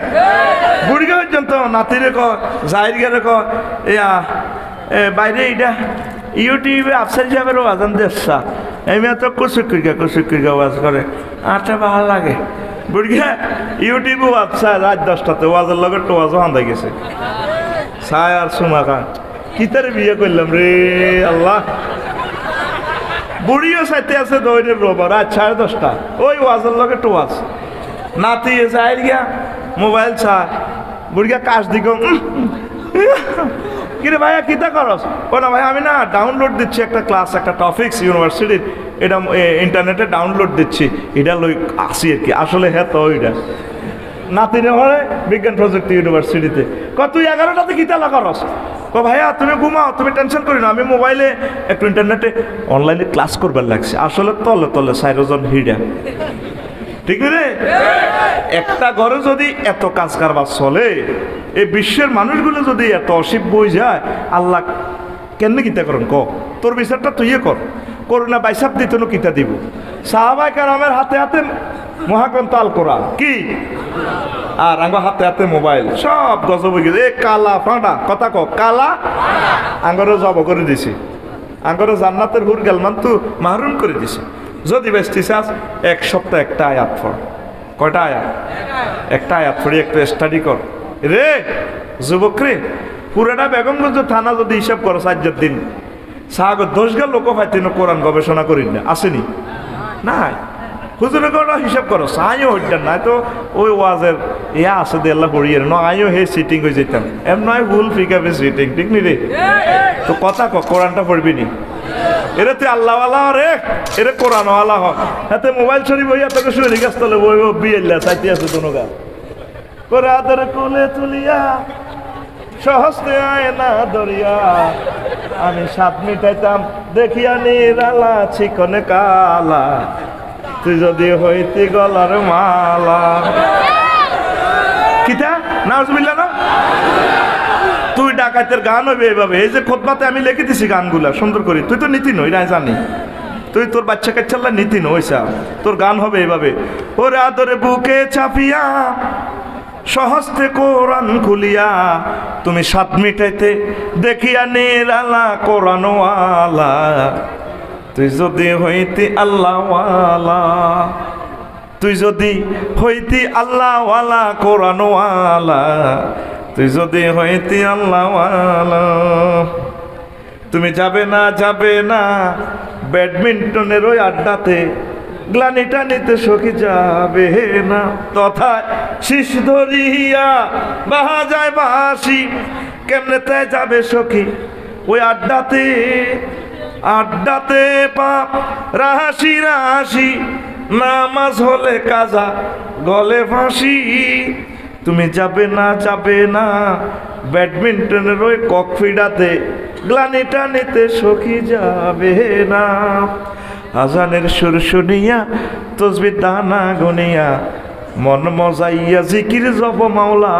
বুড়িগা পর্যন্ত নাতিরে ক জাহির গেলে ক বাইরে এইটা ইউটিউবে আফসার সাহেবেরও আজান দেখছা, এই মেয়ে তো কুসুকিরগা ওয়াজ করে, আটটা ভালো লাগে। বুড়িগা ইউটিউবে আফসা রাত 10টাতে ওয়াজের লগে টোয়াজও হান্দা গেছে। ছায় আর সুমা খান কিতারে বিয়ে করলাম রে আল্লাহ। বুড়িও সাইতে আছে দৈরের রোববার রাত 10:30, ওই ওয়াজের লগে টোয়াজ নাতি যাই গিয়া মোবাইল ছাড়, বুড়িয়া কাজ দিক কিরে ভাইয়া কিতা করস? ও না ভাই আমি না ডাউনলোড দিচ্ছি একটা ক্লাস, একটা টপিক্স ইউনিভার্সিটির, এটা ইন্টারনেটে ডাউনলোড দিচ্ছি, এটা লই আসি আর কি। আসলে হ্যাঁ তো ওইটা নাতিনে হয় বিজ্ঞান প্রযুক্তি ইউনিভার্সিটিতে। তুই 11টাতে কিতালা করস? ভাইয়া তুমি ঘুমাও, তুমি টেনশন করি না, আমি মোবাইলে একটু ইন্টারনেটে অনলাইনে ক্লাস করবার লাগছে। আসলে তলে তলে 4 জন হিডা, ঠিক রে? একটা ঘরে যদি এত কাজ কারবার চলে, এই বিশ্বের মানুষগুলো যদি এত অসিব বই যায়, আল্লাহ কেমনে কিতা করেন ক? তোর বিচারটা তুই কর, করোনা বাইসাপ দিত কিতা দিব? সাহাবায়ে কেরামের হাতে হাতে মহাগ্রন্থ আল কোরআন কি, আর আঙ্গ হাতে হাতে মোবাইল, সব গজব হয়ে গেছে। এ কালা ফাঁটা কথা ক, কালা আঙ্গরে জব করে দিছি, আঙ্গরে জান্নাতের হুর গেলমান তো মাহরুম করে দিছি। যদি বেশি চাস 1 সপ্তাহ একটা আয়াত পড়। কয়টা আয়াত? একটা আয়াত পড়ি, একটু স্টাডি কর রে যুবক রে। পুরাটা বেগমগঞ্জ থানা যদি হিসাব করো 4 দিন, সাগর 10 গা লোক পাইতেন কোরআন গবেষণা করি না, আসেনি নাই? হুজুরের কথা হিসাব করো, আইও হইতাম না তো ওই ওয়াজের ইয়া আছে দে আল্লাহ পড়িয়ে ন, আইও হে সিটিং হয়ে যেতাম, এম নয় ভুল ফিকাবে সিটিং, ঠিক নি রে? তো কথা ক, কোরআনটা পড়বি নি? এরে তুই আল্লাহওয়ালা রে, এরে কোরআনওয়ালা হ। হাতে মোবাইল শরীফ হইয়া তোকে শুয়ে গাছ তলে বই বিয়েল্লা চাইতে আছে দোনো গা করে আদর কুলে তুলিয়া সহস্তে আয় না দরিয়া, আমি 7 মিটাইতাম দেখিয়া নিরালা চিকনে কালা, তুই যদি হইতি গলার মালা। কিতা নাউজুবিল্লাহ না? তুই ডাকাতের গান হইবে এইভাবে। এই যে খুতবাতে আমি লিখে দিছি গানগুলা সুন্দর করে, তুই তো নীতি নই না জানি, তুই তোর বাচ্চা কাচ্চাল্লা নীতি নইসা, তোর গান হবে এইভাবে। ওরে আদরে বুকে চাপিয়া সহস্তে কোরআন খুলিয়া তুমি সাত মিটাইতে দেখিয়া নিরালা কোরআনওয়ালা। তুই যদি হইতি আল্লাহওয়ালা, তুই যদি হইতি আল্লাহওয়ালা কোরআনওয়ালা, তুই যদি হইতি আল্লাহওয়ালা। তুমি যাবে না যাবে না ব্যাডমিন্টনের ওই আড্ডাতে, গ্লানিটা নিতে সখী যাবে না। তথা শীষ ধরিয়া বাহা যায় বাসি, কেমনে তাই যাবে সখী ওই আড্ডাতে। আড্ডাতে পাপ রাহাসি রাহাসি, নামাজ হলে কাজা গলে ফাঁসি। তুমি যাবে না যাবে না ব্যাডমিন্টনের ওই ককফিডাতে, গ্লানিটা নিতে সখী যাবে না। আজানের সুর শুনিয়া তসবির দানা গুনিয়া, মন মজাইয়া জিকির জপ মাওলা।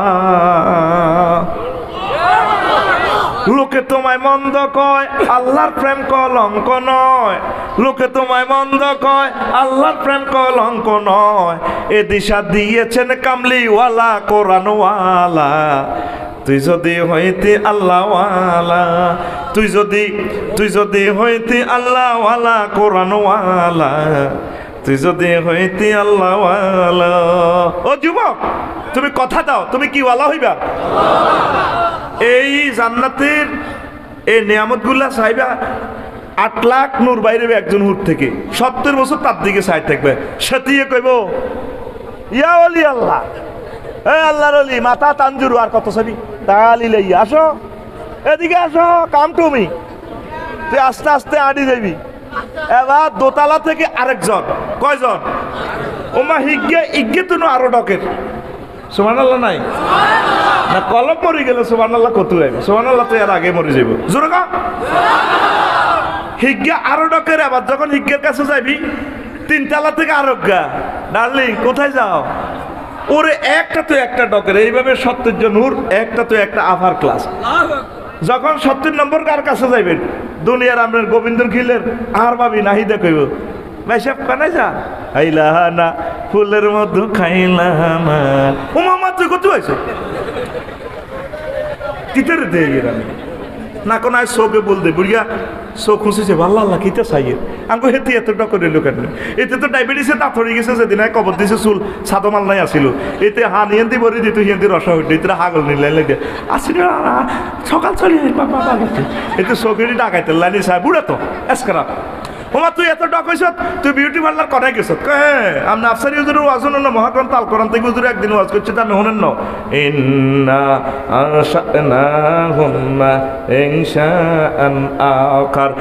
লোকে তোমায় মন্দ কয়, আল্লাহর প্রেম কলঙ্ক নয়। লোকে তোমায় মন্দ কয়, আল্লাহর প্রেম কলঙ্ক নয়। এ দিশা দিয়েছেন কামলিওয়ালা কোরআনওয়ালা। তুই যদি হইতি আল্লাহওয়ালা, তুই যদি হইতি আল্লাহওয়ালা কোরআনওয়ালা, তুই যদি হইতি আল্লাহওয়ালা। ও যুবক, তুমি কথা দাও, তুমি কি ওয়ালা হইবা? এই জান্নাতের এই নিয়ামতগুলা চাইবা। 8 লাখ নূর বাইরে একজন হুর থেকে 70 বছর তার দিকে চাই থাকবে। সেটিয়ে কইব ইয়া ওলি আল্লাহ, এ আল্লাহর ওলি মাথা তানজুর, আর কত ছবি তালি লইয়া আসো, এদিকে আসো, কাম টুমি। তুই আস্তে আস্তে আড়ি যাবি। এবার দোতলা থেকে আরেকজন, কয়জন? ওমা ইজ্ঞে তো আরো ডকের। সুবহানাল্লাহ নাই না, কলম মরি গেলে সুবহানাল্লাহ কত আইবে? সুবহানাল্লাহ তো এর আগে মরে যাইব। জোরে কা হিজ্ঞা আরো ডকের। আবার যখন হিজ্ঞের কাছে যাবি 3 তলা থেকে আরোগ্যা, ডার্লিং কোথায় যাও? ওরে একটা তো একটা ডকের। এইভাবে 70 জন হুর, একটা তো একটা আভার ক্লাস। যখন 70 নম্বর কার কাছে যাইবেন, দুনিয়ার আপনার গোবিন্দর খিলের আর ভাবি নাহি দেখইব ভাই সব কানাই যা আইলাহানা ফুলের মধু খাইলাহানা। ও মামা তুই কত হয়েছে কিতের দে আমি না কোন আজ চোখে বলতে বুড়িয়া চোখ খুঁজেছে ভাল্লা আল্লাহ কিতে চাইয়ে আমি হেঁটে এতটা করে লোকের এতে তো ডায়াবেটিসে দাঁত হয়ে গেছে, যেদিন কবর দিছে চুল সাদো মাল নাই আসিল, এতে হান হিন্দি বরি দিত হিন্দি রসা হইতে এতে হাগল নিলে লেগে আসিল সকাল চলে এতে চোখেরই ডাকাইতে লাইনি চাই বুড়া তো এসকারা। ওমা তুই এত ডক হয়েছ, তুই বিউটি পার্লার করাই গেছ? হ্যাঁ আমি আফসারি হুজুরের ওয়াজ শুনুন না, মহাগ্রন্থ আল কোরআন থেকে হুজুর একদিন ওয়াজ করছে, তা শোনেন না। ইন্না আনশানাহুন্না ইনশাআন আখার,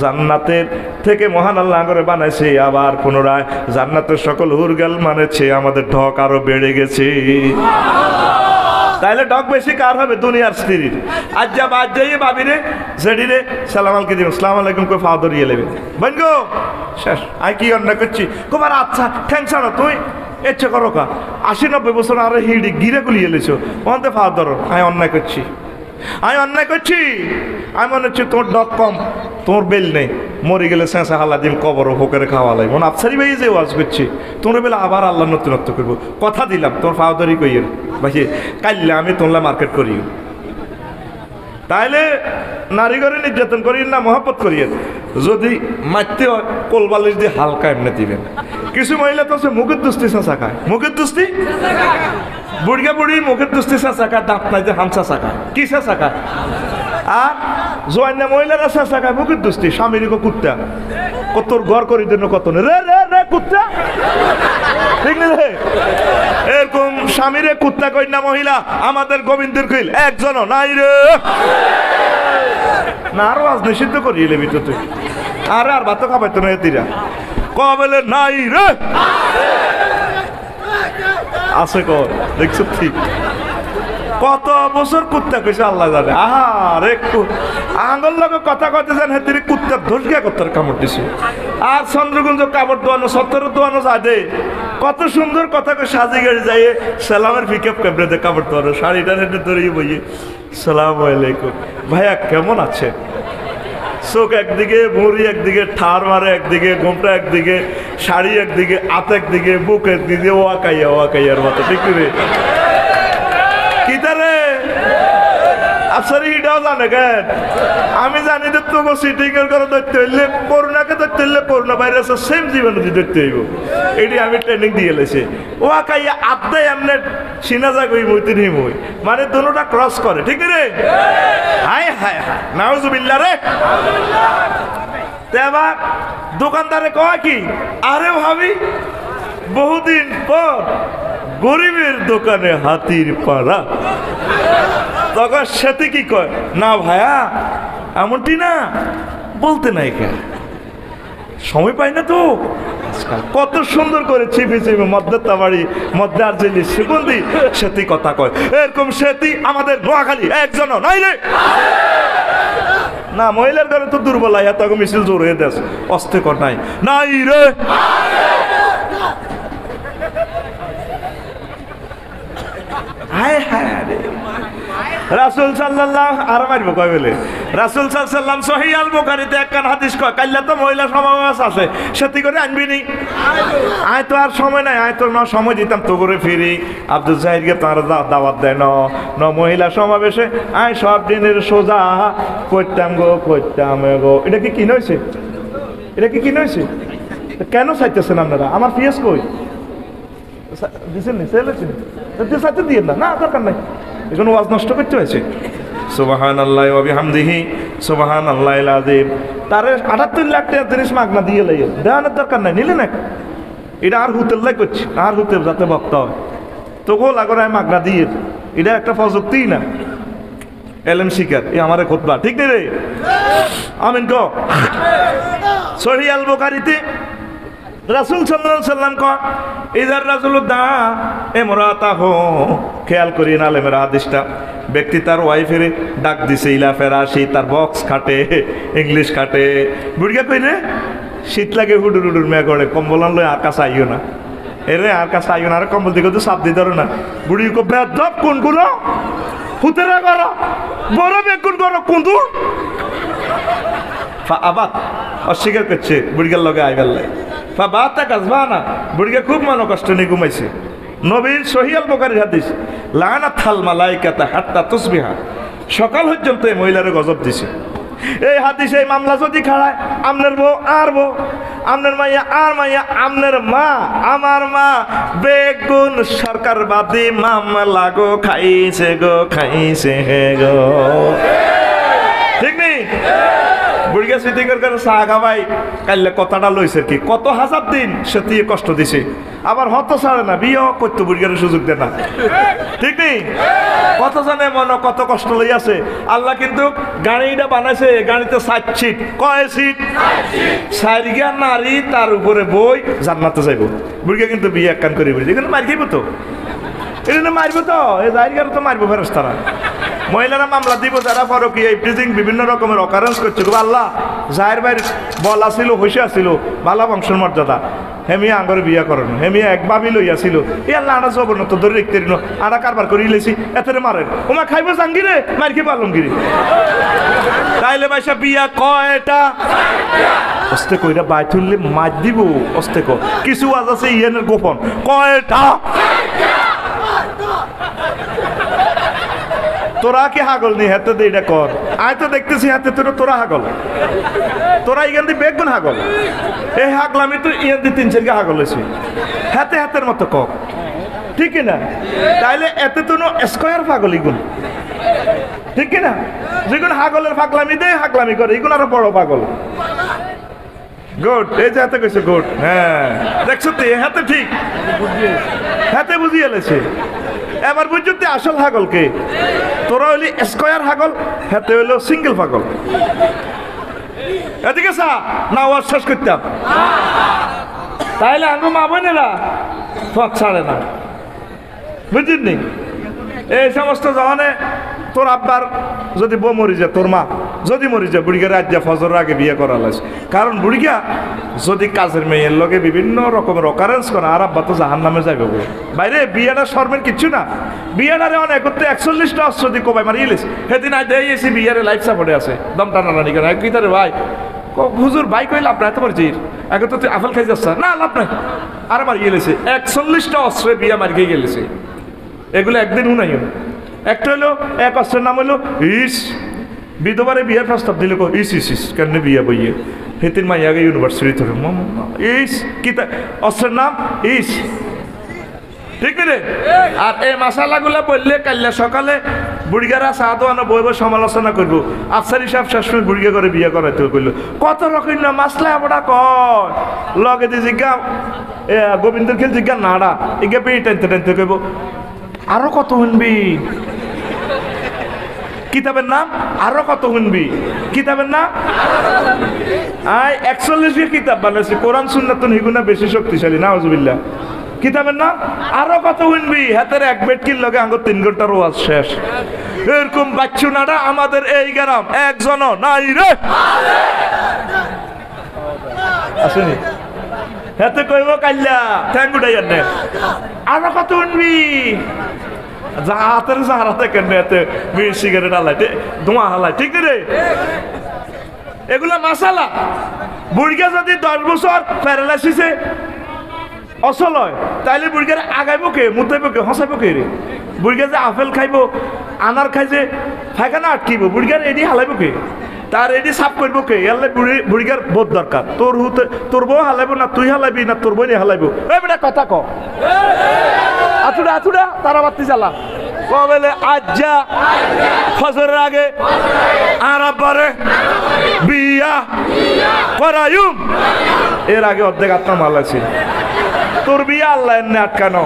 জান্নাতের থেকে মহান আল্লাহ করে বানাইছে, আবার পুনরায় জান্নাতের সকল হুরগাল মানেছে, আমাদের ঢক আরো বেড়ে গেছে। তাইলে ডক বেশি কার হবে? দুনিয়ার স্ত্রীর। আজ যা বাদ যাইয়ে বাবিরে জেডিরে সালাম আলকে দিব, সালাম আলাইকুম করে ফাও ধরিয়ে নেবে বোন গো শেষ। আই কি অন্যায় করছি? কুমার আচ্ছা ঠ্যাংসা না তুই ইচ্ছে করো কা 80-90 বছর আরে হিড়ি গিরে গুলিয়ে এলেছো ওখানে ফাও ধরো। আমি অন্যায় করছি, আমি অন্যায় করছি। আমি মনে হচ্ছে তোর ডক কম, তোর বেল নেই, মরে গেলে শেষে হাল্লা দিন কবর হোকেরে খাওয়া লাগবে। মনে আফসারি ভাই যে ওয়াজ করছি তোমরা বেলা আবার আল্লাহ নতুনত্ব করবো, কথা দিলাম তোর ফাওদারি কইয়ের ভাই কাইলে আমি তোমরা মার্কেট করি। তাইলে নারী করে নির্যাতন করি না মহব্বত করিয়ে, যদি মারতে হয় কোলবালিশ দিয়ে হালকা এমনি দিবেন। কিছু মহিলা তো মুখের দুস্তি চাঁচা খায়, মুখের দুস্তি বুড়িয়া বুড়ি মুখের দুস্তি চাঁচা খায়, দাঁত নাই যে হামসা চাকা কি চাঁচা খায়। আর জোয়ান্না মহিলারা চাঁচা খায় মুখের দুস্তি, স্বামীর কুত্তা কত ঘর করি দেন কত রে রে রে কুত্তা, ঠিক না রে? এরকম স্বামীরে কুত্তা কই না মহিলা আমাদের গোবিন্দের কইল একজনও নাই রে। না আরো আজ নিষিদ্ধ করিয়ে লেবি তো তুই, আরে আর ভাত খাবাইতো না এতিরা কবেলে নাই রে আছে কর দেখছো ঠিক কত বছর কুত্তা কইছে আল্লাহ জানে। আহা রে আঙ্গল লগে কথা কইতে যান হেতির কুত্তার ধসগা কত্তার কামড় দিছে। আর চন্দ্রগুঞ্জ কাপড় দোয়ানো সত্তরের দোয়ানো যা দে কত সুন্দর কথা কই সাজি গাড়ি যাইয়ে সালামের পিকআপ ক্যামেরাতে কাপড় দোয়ানো শাড়িটার হেঁটে ধরিয়ে বইয়ে সালাম আলাইকুম ভাইয়া কেমন আছে? চোখ একদিকে, মুড়ি একদিকে, ঠার মারে একদিকে, ঘুমটা একদিকে, শাড়ি একদিকে, হাত একদিকে, বুক একদিকে, ওয়াকাইয়ার মতো ঠিক রে। আফসারি হিটাও জানে কেন আমি জানি যে তোকে সিটিং এর করে ধরতে হইলে করোনাকে ধরতে হইলে করোনা ভাইরাসের সেম জীবাণু ধরতে হইব এটি আমি ট্রেনিং দিয়ে লেছি ও কাইয়া আত্মাই এমনি সিনা যা কই মইতে নেই মই মানে দুটোটা ক্রস করে ঠিক রে হায় হায় হায় নাউজুবিল্লাহ রে এবার দোকানদারে কয় কি আরে ভাবি বহুদিন পর গরিবের দোকানে হাতির পাড়া তখন সাথে কি কয় না ভাইয়া এমনটি না বলতে নাই কে সময় পাই না তো আজকাল কত সুন্দর করে চিপে চিপে মধ্যে তাবাড়ি মধ্যে আর জেলি সুগন্ধি সেটি কথা কয় এরকম সেটি আমাদের নোয়াখালী একজনও নাই রে না মহিলার ঘরে তো দুর্বল আয়া তখন মিছিল জোর হয়ে দেশ অস্থিকর নাই নাই রে হায় হায় রে রাসূল সাল্লাল্লাহু আর মারবো কয় বলে রাসূল সাল্লাল্লাহু সহিহ আল বুখারীতে একখান হাদিস কয় কাল্লা তো মহিলা সমাবেশ আছে সেটি করে আনবি নি আয় তো আর সময় নাই আয় তো না সময় দিতাম তো করে ফিরি আব্দুল জাহিরকে তার দাওয়াত দেয় ন মহিলা সমাবেশে আয় সব দিনের সোজা করতাম গো এটা কি কিন হয়েছে এটা কি কিন হয়েছে কেন চাইতেছেন আপনারা আমার পিএস কই দিছেন নি সেলেছেন সাথে দিয়ে না দরকার নাই এখন ওয়াজ নষ্ট করতে হয়েছে সুবহানাল্লাহি ওয়া বিহামদিহি সুবহানাল্লাহিল আযীম তারে 78 লাখ টাকা জিনিস মাগনা দিয়ে লইও দেওয়ানোর দরকার নাই নিলে না এটা আর হুতেল লাই করছি আর হুতেল যাতে ভক্ত হয় তোকেও লাগরে মাগনা দিয়ে এটা একটা প্রযুক্তি না এলএম শিকার এই আমারে খুতবা ঠিক নেই রে আমিন কো সহিহ আল বুখারীতে রাসূল সাল্লাল্লাহু আলাইহি সাল্লাম কয় ইদার রাজুলুদ্দা ইমরাতাহু খেয়াল করি না আলেমের হাদিসটা ব্যক্তি তার ওয়াইফের ডাক দিছে ইলা ফেরাশি তার বক্স খাটে ইংলিশ খাটে বুড়িয়া কই রে শীত লাগে হুডুর হুডুর মেয়া করে কম্বল আনলো আর কাছে আইও না এরে আর কাছে আইও না আর কম্বল দিকে তো সাপ দি ধরো না বুড়ি কো বেদব কোনগুলো হুতেরা করো বড় বেগুন করো কোনদু আবাদ অস্বীকার করছে বুড়িয়ার লগে আইবার লাগে বাতা কাজবানা বুড়িকে খুব মন কষ্ট নিয়ে ঘুমাইছে নবীর সহিহ আল বুখারীর হাদিস লানাতাল মালাইকাতা হাত্তা তুসবিহা সকাল পর্যন্ত এই মহিলারে গজব দিছে এই হাদিস এই মামলা যদি খাড়ায় আমনের বউ আর বউ আমনের মাইয়া আর মাইয়া আমনের মা আমার মা বেগুন সরকারবাদী মামলা গো খাইছে গো ঠিক নেই বুড়িয়া সিটিংয়ের করে চা খাবাই কাইলে কথাটা লইছে কি কত হাজার দিন সেটি কষ্ট দিছে আবার হত ছাড়ে না বিয়েও করতো বুড়িয়ার সুযোগ দেয় না ঠিক নেই কত জানে মনে কত কষ্ট লই আছে আল্লাহ কিন্তু গাড়িটা বানাইছে গাড়িতে 60 সিট কয় সিট 4 নারী তার উপরে বই জান্নাতে যাইব বুড়িয়া কিন্তু বিয়ে একখান করে বুড়ি এখানে মার খাইব তো এটা মারবো তো এই জায়গার তো মারবো ফেরেশতারা মহিলারা মামলা দিব যারা ফরকি এই প্রিজিং বিভিন্ন রকমের অকারেন্স করছে আল্লাহ জাহের ভাইয়ের বল আসিল হইসে আসিল বালা বংশের মর্যাদা হেমিয়া আঙ্গরে বিয়া করেন হেমিয়া এক ভাবি লইয়াছিল এই আল্লাহ আনা জবর তো ধরে রেখতে দিন আনা কারবার করে লেছি এতে মারেন ওমা খাইব জাঙ্গিরে মার কি পারলাম গিরি তাইলে ভাইসা বিয়া কয়টা অস্তে কইরা বাই তুললে মার দিব অস্তে ক কিছু আজ আছে ইয়েনের গোপন কয়টা তোরা কি হাগল নি হাতে দে এটা কর আয় তো দেখতেছি হাতে তোরা হাগল তোরা ইগান দি বেগুন হাগল এই হাগলামি তো ইয়ান দি 3-4 হাগল হইছে হাতের মতো কক ঠিক না তাইলে এতে তো স্কয়ার পাগল ইগুন ঠিক না যেগুন হাগলের পাগলামি দে হাগলামি করে ইগুন আরো বড় পাগল গুড এই যে হাতে কইছে গুড হ্যাঁ দেখছো তো হাতে ঠিক হাতে বুঝিয়ে লেছে এবার বুঝতে আসল হাগলকে তোরা হইলি স্কয়ার হাগল হাতে হইলো সিঙ্গেল পাগল এদিকে সা না ওয়াজ শেষ করতাম তাইলে আঙ্গু মা বোনেরা ফক ছাড়ে না বুঝলি এই সমস্ত জমানে তোর আব্বার যদি বউ মরি যায় তোর মা যদি মরি যায় বুড়িকে রাজ্যা ফজর আগে বিয়ে করা লাগছে কারণ বুড়িকা যদি কাজের মেয়ের লগে বিভিন্ন রকমের অকারেন্স করে আর আব্বা তো জাহান নামে যাবে বাইরে বিয়েটা শর্মের কিচ্ছু না বিয়েটারে অনেক করতে 41টা অস্ত্র কোবাই মারিয়েলিস সেদিন আজ দিয়েছি বিয়ের লাইফ সাপোর্টে আছে দম টানানি কেন কি তারে ভাই হুজুর ভাই কইলে আপনার এত পারছিস আগে তো তুই আফেল খাই যাচ্ছ না লাভ নাই আর মারিয়ে গেলেছে 41টা অস্ত্রে বিয়ে মারিয়ে গেলেছে এগুলো একদিন উনাইও একটা হলো এক অস্ত্রের নাম হলো ইস, বিধবারে বিয়ার প্রস্তাব দিলে ইস ইস ইস কেন বিয়া বইয়ে হেতির মাইয়াকে ইউনিভার্সিটি ধরে ইস কি অস্ত্রের নাম ইস, ঠিক রে? আর এই মশালাগুলো বললে কাল্লা সকালে বুড়িগারা চা দোয়ানো বইব সমালোচনা করবো, আফসার হিসাব শেষমেশ বুড়িগা করে বিয়ে করাইতে করলো কত রকম না মাসলা আমরা কয় লগে দিয়ে জিজ্ঞা গোবিন্দর খেল জিজ্ঞা নাড়া এগে পেয়ে টানতে টানতে কইব আরো কত শুনবি কিতাবের নাম, আরো কত শুনবি কিতাবের নাম। 41 কিতাব বানাইছি, কোরআন সুন্নাত হিগুনা বেশি শক্তিশালী নাউজুবিল্লাহ। কিতাবের নাম আরো কত শুনবি, হাতের এক বেটকির লগে আঙ্গ 3 ঘন্টার ওয়াজ শেষ। এরকম বাচ্চু নাড়া আমাদের এই গ্রাম একজনও নাই রে, আসেনি হাতে কইব কাল্লা থ্যাংক উঠাই আনে আরো কত শুনবি, যা হাতের হারাতে কেন এতে বিড়ি সিগারেট হালাইতে ধোঁয়া হালাই, ঠিক রে? এগুলা মাসালা। বুড়িগা যদি 10 বছর প্যারালাইসিসে অচল হয় তাইলে বুড়িগার আগাইব কে, মুতাইব কে, হসাইব কে রে? বুড়িগা যে আপেল খাইব আনার খাই যে ফাইখানা আটকিব, বুড়িগার এডি হালাইব কে, তার এডি সাফ করবো কে? এলে বুড়িগার বোধ দরকার। তোর বউ হালাইব না তুই হালাইবি না তোর বই হালাইব? এই বেটা কথা ক, আতুডা আতুডা তারা বাতি জ্বালা কবেলে আজ্জা ফজরের আগে আর আব্বারে বিয়া করায়ুম, এর আগে অর্ধেক আত্মা মাল আছে। তোর বিয়া আল্লাহ এনে আটকানো,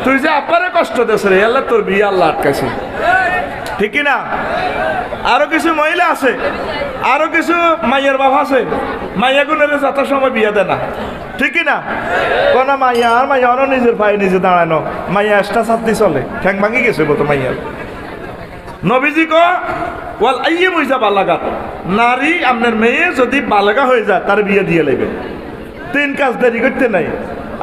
তুই যে আব্বারে কষ্ট দেশ রে, আল্লাহ তোর বিয়া আল্লাহ আটকাছে, ঠিক না? আরো কিছু মহিলা আছে, আরো কিছু মাইয়ার বাবা আছে, মাইয়া গুনের যত সময় বিয়া দেয় না, ঠিক না? কোন মাইয়া আর মাইয়া আরো নিজের পায়ে নিজে দাঁড়ানো, মাইয়া এক্সট্রা ছাত্রী চলে, ঠ্যাং ভাঙি গেছে মতো মাইয়ার। নবীজি কো ওয়াল আইয়িম ইজা বালাগাত, নারী আপনার মেয়ে যদি বালাগা হয়ে যায় তার বিয়ে দিয়ে লাগবে। 3 কাজ দেরি করতে নাই।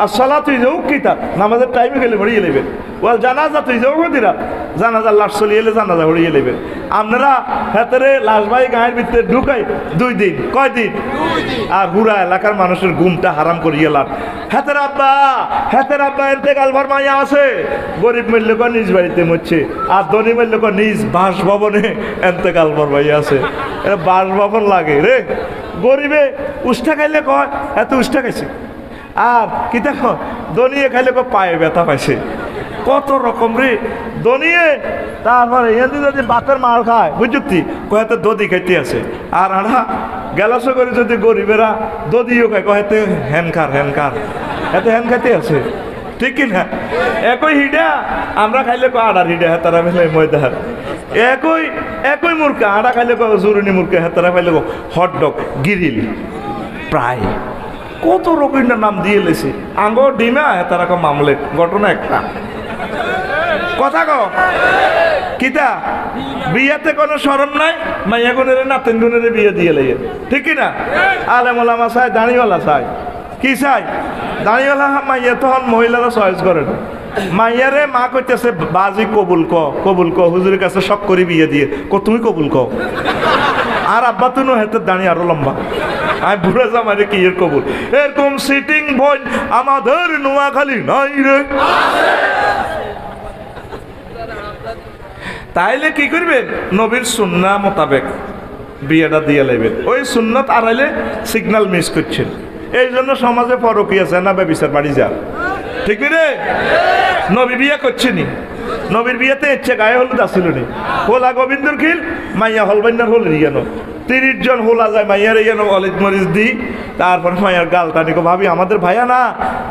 আর সালাত তুই যাও কিতা নামাজের টাইমে গেলে ভরিয়ে নেবেন। ওয়াল জানাজা তুই যাও দিরা জানাজার লাশ চলিয়ে এলে জানাজা ভরিয়ে নেবেন। আপনারা হাতেরে লাশ ভাই গায়ের ভিতরে ঢুকাই 2 দিন, কয় দিন? আর পুরা এলাকার মানুষের ঘুমটা হারাম করিয়ে লাভ। হাতের আব্বা এতেকাল ভর মাইয়া আছে, গরিব মূল্য নিজ বাড়িতে মরছে, আর ধনী মূল্য নিজ বাসভবনে এতেকাল ভর মাইয়া আছে। এটা বাসভবন লাগে রে, গরিবে উষ্টা খাইলে কয় এত উষ্টা খাইছে, আর কি দেখো দনিয়ে খাইলে পায়ে ব্যথা পাইছে, কত রকম রে দনিয়ে। তারপরে এদি যদি বাতের মার খায় বুঝছি কয়েতে দদি খাইতে আছে, আর আড়া গেলাস করে যদি গরিবেরা দদিও খায় কয়েতে হ্যানকার এতে হ্যান খাইতে আছে, ঠিক কিনা? একই হিডা আমরা খাইলে আড়ার হিডা হেতারা ফেলে ময়দার, একই মুরগা আড়া খাইলে জরুরি মুরগা হেতারা ফেলে হটডগ গিরিল প্রায় কত রকমের নাম দিয়ে লেছে। আঙ্গ ডিমা তারা মামলেট, ঘটনা একটা কথা কো কিতা বিয়াতে কোনো শরম নাই, মাইয়া গুনের নাতেন গুনের বিয়ে দিয়ে লেগে, ঠিক কিনা? আলেম ওলামা চাই, দাঁড়িওয়ালা চাই, কি চাই? দাঁড়িওয়ালা মাইয়া তখন মহিলারা চয়েস করে না। মাইয়ারে মা কইতেছে বাজি কবুল ক হুজুরের কাছে শখ করে বিয়ে দিয়ে তুমি কবুল ক, আর আব্বা তুনো হাতের দাঁড়িয়ে আরো লম্বা, আমি বুড়া জামাইরে কি এর কবুল। এরকম সিটিং বই আমাদের নোয়াখালী নাই রে। তাইলে কি করবেন? নবীর সুন্নাহ মোতাবেক বিয়েটা দিয়ে লাইবেন। ওই সুন্নত আড়াইলে সিগন্যাল মিস করছেন, এই জন্য সমাজে পরকীয়া আছে না ব্যভিচার বাড়ি যা, ঠিক রে? নবী বিয়ে করছেনি, নবীর বিয়েতে ইচ্ছে গায়ে হলুদ আসছিল নি, হোলা গোবিন্দর খিল মাইয়া হলবাইন্দার হল গেল 30 জন হোলা যায় মাইয়ার গেল অলিদ মরিচ দিই, তারপর মাইয়ার গাল টানি ভাবি আমাদের ভাইয়া না,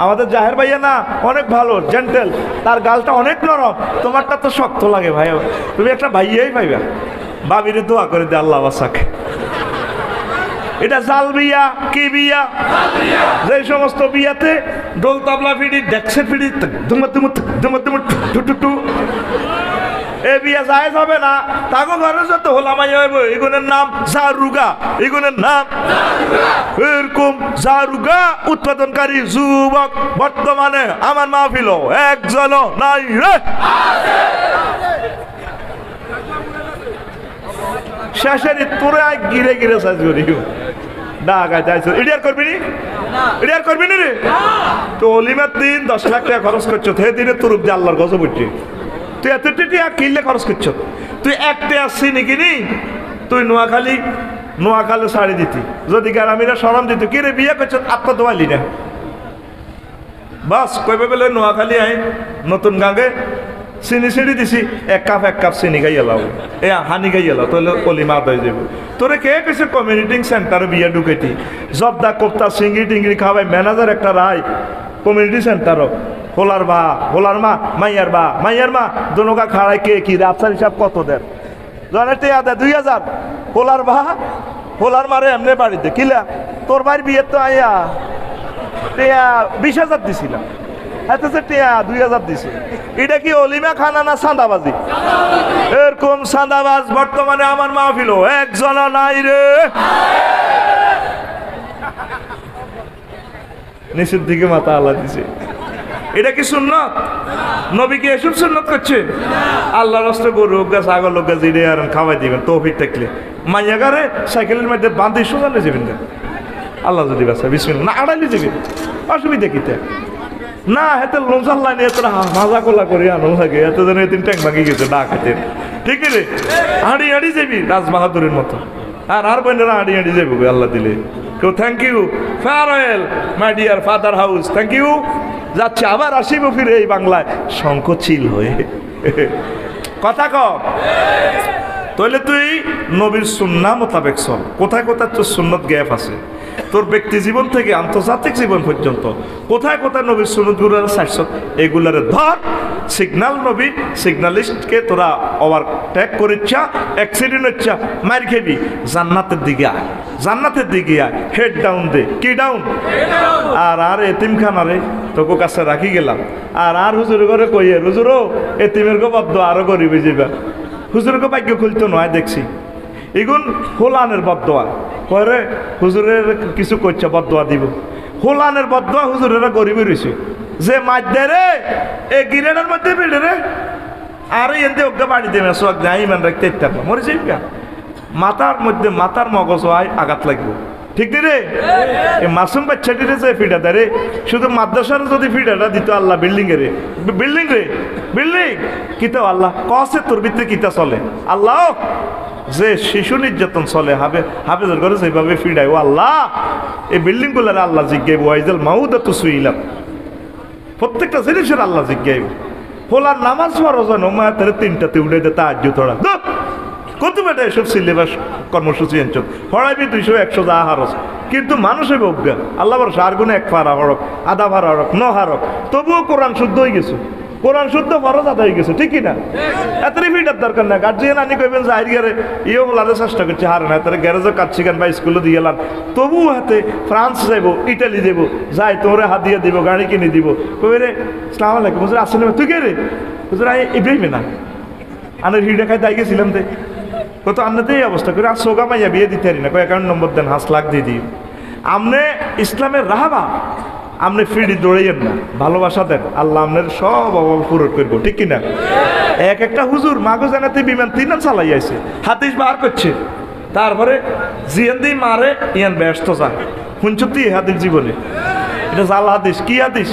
আমাদের জাহের ভাইয়া না, অনেক ভালো জেন্টেল, তার গালটা অনেক নরম, তোমারটা তো শক্ত লাগে ভাইয়া, তুমি একটা ভাইয়াই পাইবা। ভাবিরে দোয়া করে দে আল্লাহ বাসাকে। এটা জাল বিয়া, কি বিয়া? যে সমস্ত বিয়াতে ডোল তাবলা ফিডি ডেক্সের ফিডি এ বিয়া যায় যাবে না। তাকে ঘরে যত হোলামাই হইব এগুনের নাম জারুগা, এগুনের নাম এরকম জারুগা উৎপাদনকারী যুবক বর্তমানে আমার মাহফিল একজনও নাই রে। শেষের তোরে গিরে গিরে সাজ করি ডাকাই যাইছো, ইডিয়ার করবি নি? ইডিয়ার করবি নি রে? তো অলিমার দিন 10 লাখ টাকা খরচ করছো, সে দিনে তোর আল্লাহর গজব উঠছে, তুই এত টিয়া কিনলে খরচ করছ, তুই একটা আসছি নাকি নি, তুই নোয়াখালী শাড়ি দিতি, যদি গ্রামীরা সরম দিত, কি রে বিয়ে করছ আত্মা দোয়ালি না, বাস কইবে বলে নোয়াখালী আই নতুন গাঁগে চিনি ছিঁড়ি দিছি, এক কাপ চিনি খাই এলাও, এ হানি খাই এলাও, তাহলে অলিমা হয়ে যাব। তোরে কে কেছে কমিউনিটি সেন্টারে বিয়ে ঢুকেটি, জবদা কোপ্তা চিংড়ি টিংড়ি খাওয়াই ম্যানেজার একটা রায় কমিউনিটি সেন্টারও, হোলার মা মাইয়ার মা দোনোকা খাড়াই কে কি রাফসার হিসাব কত দেন, জনে টেয়া দেয় 2000, হোলার মারে এমনি বাড়িতে কিলা তোর ভাইয়ের বিয়ে তো আইয়া টেয়া 20,000 দিছিলাম, হাতে টেয়া 2000 দিছে। এটা কি অলিমা খানা না চাঁদাবাজি? এরকম চাঁদাবাজ বর্তমানে আমার মাহফিল একজন নাই রে। নিচের দিকে মাথা আল্লাহ দিছে। এটা কি সুন্নত? নবী কি এসব সুন্নত করছে? আল্লাহ রাস্তায় গরু হোক গা ছাগল হোক গা জিরে আর খাওয়াই দিবেন তৌফিক থাকলে, মাইয়াগারে সাইকেলের মধ্যে বাঁধে সোজালে যাবেন না, আল্লাহ যদি বাসা বিসমিল্লাহ না আড়াইলে যাবেন, অসুবিধা কিতে না, হেতে লোমসাল লাইনে এতটা মাজা কোলা করে আনো থাকে, এত যেন এদিন ট্যাঙ্ক ভাঙি গেছে ডাক হাতে, ঠিক রে হাঁড়ি যাবি রাজবাহাদুরের মতো, আর বোনেরা হাঁড়ি যাবো আল্লাহ দিলে। কেউ thank you farewell my dear father house, thank you, যাচ্ছে আবার আসিব ফিরে এই বাংলায় শঙ্খচিল হয়ে। কথা কম তাহলে তুই নবীর সুন্নাহ মোতাবেক চল। কোথায় কোথায় তোর সুন্নত গ্যাপ আছে, তোর ব্যক্তি জীবন থেকে আন্তর্জাতিক জীবন পর্যন্ত কোথায় কোথায় নবীর সুন্নতগুলোর চাইছ, এগুলারে ধর। সিগন্যাল নবী সিগন্যালিস্টকে তোরা ওভারটেক করিচ্ছা, অ্যাক্সিডেন্ট হচ্ছা, মার খেবি, জান্নাতের দিকে আয়, জান্নাতের দিকে আয়, হেড ডাউন দে, কি ডাউন? আর এতিমখানারে তোকে কাছে রাখি গেলাম, আর হুজুর ঘরে কইয়ে হুজুরও এতিমের গো বদ্ধ আরো গরিবে যাবা, হুজুরকে ভাগ্য খুলতে নয় দেখছি, এগুন হোলানের বদোয়া কয়ে হুজুরের কিছু করছে বদোয়া দিব, হোলানের বদোয়া হুজুরেরা গরিবে রয়েছে, যে মাছ দেয় রে এ গিরেনের মধ্যে বেড়ে রে, আর এনতে ওকে বাড়ি দেবে সোয়াক যাই ইমান রাখতে ইত্যাদি মরে যাইবা, মাথার মধ্যে মাথার মগজ হয় আঘাত লাগবে, ঠিক রে? এই মাসুম বাচ্চাটিরে যে ফিটা দেয় রে, শুধু মাদ্রাসার যদি ফিটাটা দিত আল্লাহ বিল্ডিং এ রে, বিল্ডিং কিতা আল্লাহ কসে তোর ভিতরে কিতা চলে, আল্লাহ যে শিশু নির্যাতন চলে হাফেজের ঘরে সেইভাবে ফিডাই, ও আল্লাহ এই বিল্ডিং গুলার আল্লাহ জিজ্ঞাইব, ওয়াইজাল মাউদা তো সুইলাম, প্রত্যেকটা জিনিসের আল্লাহ জিজ্ঞাইব। হোলার নামাজ ফরজ হয় নমা তাহলে 3টাতে উঠে দে তাহাজ্জুদ থোড়া কত বেটা এসব সিলেবাস কর্মসূচি আনছ, হড়াইবি 200-100 যা হারস, কিন্তু মানুষ হইব অজ্ঞা, আল্লাহ বরস আর গুণে 1 ফারা হরক, আধা ফারা হরক, 9 হারক, তবুও কোরআন শুদ্ধ হয়ে গেছে, কোরআন শুদ্ধ ফরজ আদায় হয়ে গেছে, ঠিক কিনা? এতই ফিটার দরকার না, গার্জিয়ান আনি কইবেন যে আইর গেলে ইয়েও বলার চেষ্টা করছে, হারে না তারা গ্যারেজে কাজ শিখান বা স্কুলে দিয়ে গেলাম, তবুও হাতে ফ্রান্স যাইব, ইটালি দেবো, যাই তোরে হাত দিয়ে দিব, গাড়ি কিনে দিব, কবে রে সালাম আলাইকুম হুজুর আসেন, তুই কে রে হুজুর? ইব্রাহিমে না আনের হিডে খাই তাই গেছিলাম তে, কত আন্নাতেই অবস্থা করে আর সোগা মাইয়া বিয়ে দিতে পারি না, কয় অ্যাকাউন্ট নম্বর দেন, হাস লাখ দিয়ে দিই। আমনে ইসলামের রাহাবা, আপনি ফিরি দৌড়াইয়েন না, ভালোবাসা দেন, আল্লাহ আপনার সব অভাব পূরণ করবো, ঠিক কিনা? একটা হুজুর মাগো জানাতে বিমান 3 চালাই আইছে, হাতিস বার করছে, তারপরে জিয়ান দিয়ে মারে ইয়ান ব্যস্ত যায়, শুনছি হাতির জীবনে এটা জাল হাদিস, কি হাদিস?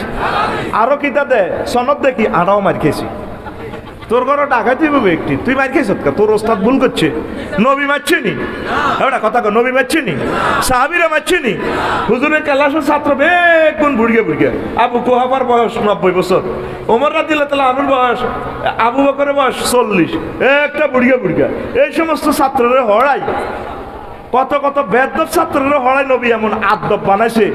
আরো কিতা দে সনদ দেখি, আটাও মার খেয়েছি, তোর ঘরে ডাকাই দিব একটি, তুই মার খেয়েছ, তোর ওস্তাদ ভুল করছে, নবী মারছে নি, ওটা কথা কর, নবী মারছে নি, সাহাবীরা মারছে নি, হুজুরের ক্লাসের ছাত্র বেগুন বুড়িয়ে আবু কুহাফার বয়স 90 বছর, ওমর রাদিয়াল্লাহু তাআলা আনুর বয়স, আবু বকরের বয়স 40, একটা বুড়িয়া এই সমস্ত ছাত্ররা হড়াই, কত বেদব ছাত্ররা হড়াই নবী এমন আদব বানাইছে,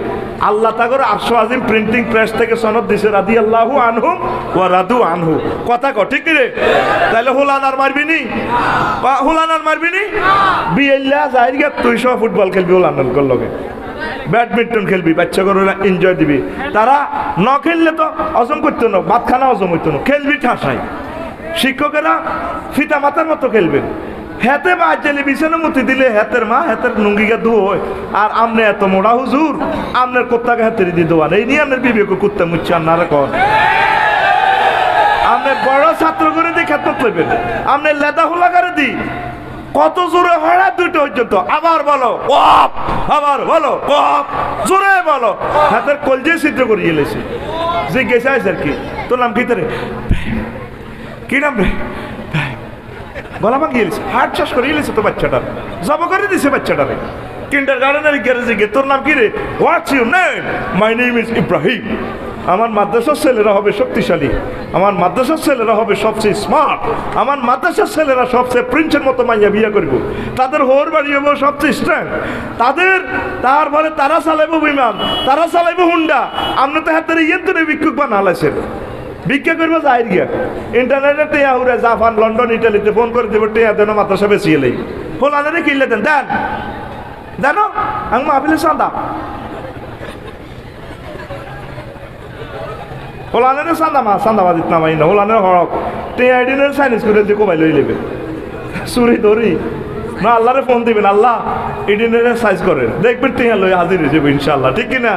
আল্লাহ তাগর আরশ আজিম প্রিন্টিং প্রেস থেকে সনদ দিছে, রাদিয়াল্লাহু আনহুম ওয়া রাদু আনহু, কথা কর, ঠিক রে? তাহলে হুলানার মারবি নি, হুলানার মারবি নি, বিয়েল্লা যাইগা তুই সব ফুটবল খেলবি, হুলানার কর লগে ব্যাডমিন্টন খেলবি, বাচ্চা করে এনজয় দিবি, তারা ন খেললে তো হজম করতো না, ভাত খানা হজম হইতো না, খেলবি ঠাসাই, শিক্ষকেরা ফিতা মাতার মতো খেলবেন, হেতে বা জেলে বিছানো মুতি দিলে হেতের মা হেতের নুঙ্গিকে ধুয়ো হয়, আর আমনে এত মোড়া হুজুর আমনের কোত্তাকে হাতের দিয়ে দেওয়ান, এই নিয়ে আপনার বিবেক কুত্তা মুচ্ছে আপনারা কন, আপনি বড় ছাত্র করে দিয়ে খেত করবেন, আপনি লেদা হোলা করে দি, কত জোরে হড়া 2টা পর্যন্ত, আবার বলো কপ, আবার বলো কপ, জোরে বলো, হাতের কলজে ছিদ্র করে গেলেছে, যে গেছে আর কি, তোর নাম কি? কি নাম রে? গলা ভাঙিয়ে গেছে, হার্ট চাষ করে গেছে তো বাচ্চাটার, জব করে দিছে বাচ্চাটারে। কিন্ডারগার্টেনের গ্যারেজে গিয়ে তোর নাম কি রে? What's your name? My name is Ibrahim. আমার মাদ্রাসার ছেলেরা হবে শক্তিশালী, আমার মাদ্রাসার ছেলেরা হবে সবচেয়ে স্মার্ট, আমার মাদ্রাসার ছেলেরা সবচেয়ে প্রিন্সের মতো মাইয়া বিয়া করব, তাদের হোর বাড়ি হবো সবচেয়ে স্ট্রং, তারপরে তারা চালাইবো বিমান, তারা চালাইবো হুন্ডা। আপনি তো হাতের ইয়ে তো ভিক্ষুক বানালাইছেন, ভিক্ষা করবো যাই গিয়া ইন্টারনেটে টেয়া উড়ে জাপান লন্ডন ইটালিতে ফোন করে দেবো, টেয়া দেন মাদ্রাসা বেশি এলেই ফোলানে কিনলে দেন দেন জানো আমি মাহফিলে চাঁদা হোলানের চাঁদাবাজিত নামাই না, হোলানের হরক টেয়া আইডিনের চাইনিজ করে দিয়ে কোবাই লই নেবে চুরি ধরি না, আল্লাহরে ফোন দিবেন, আল্লাহ ইডিনের সাইজ করেন, দেখবেন টেয়া লই হাজির হয়ে যাবে ইনশাল্লাহ, ঠিক কিনা?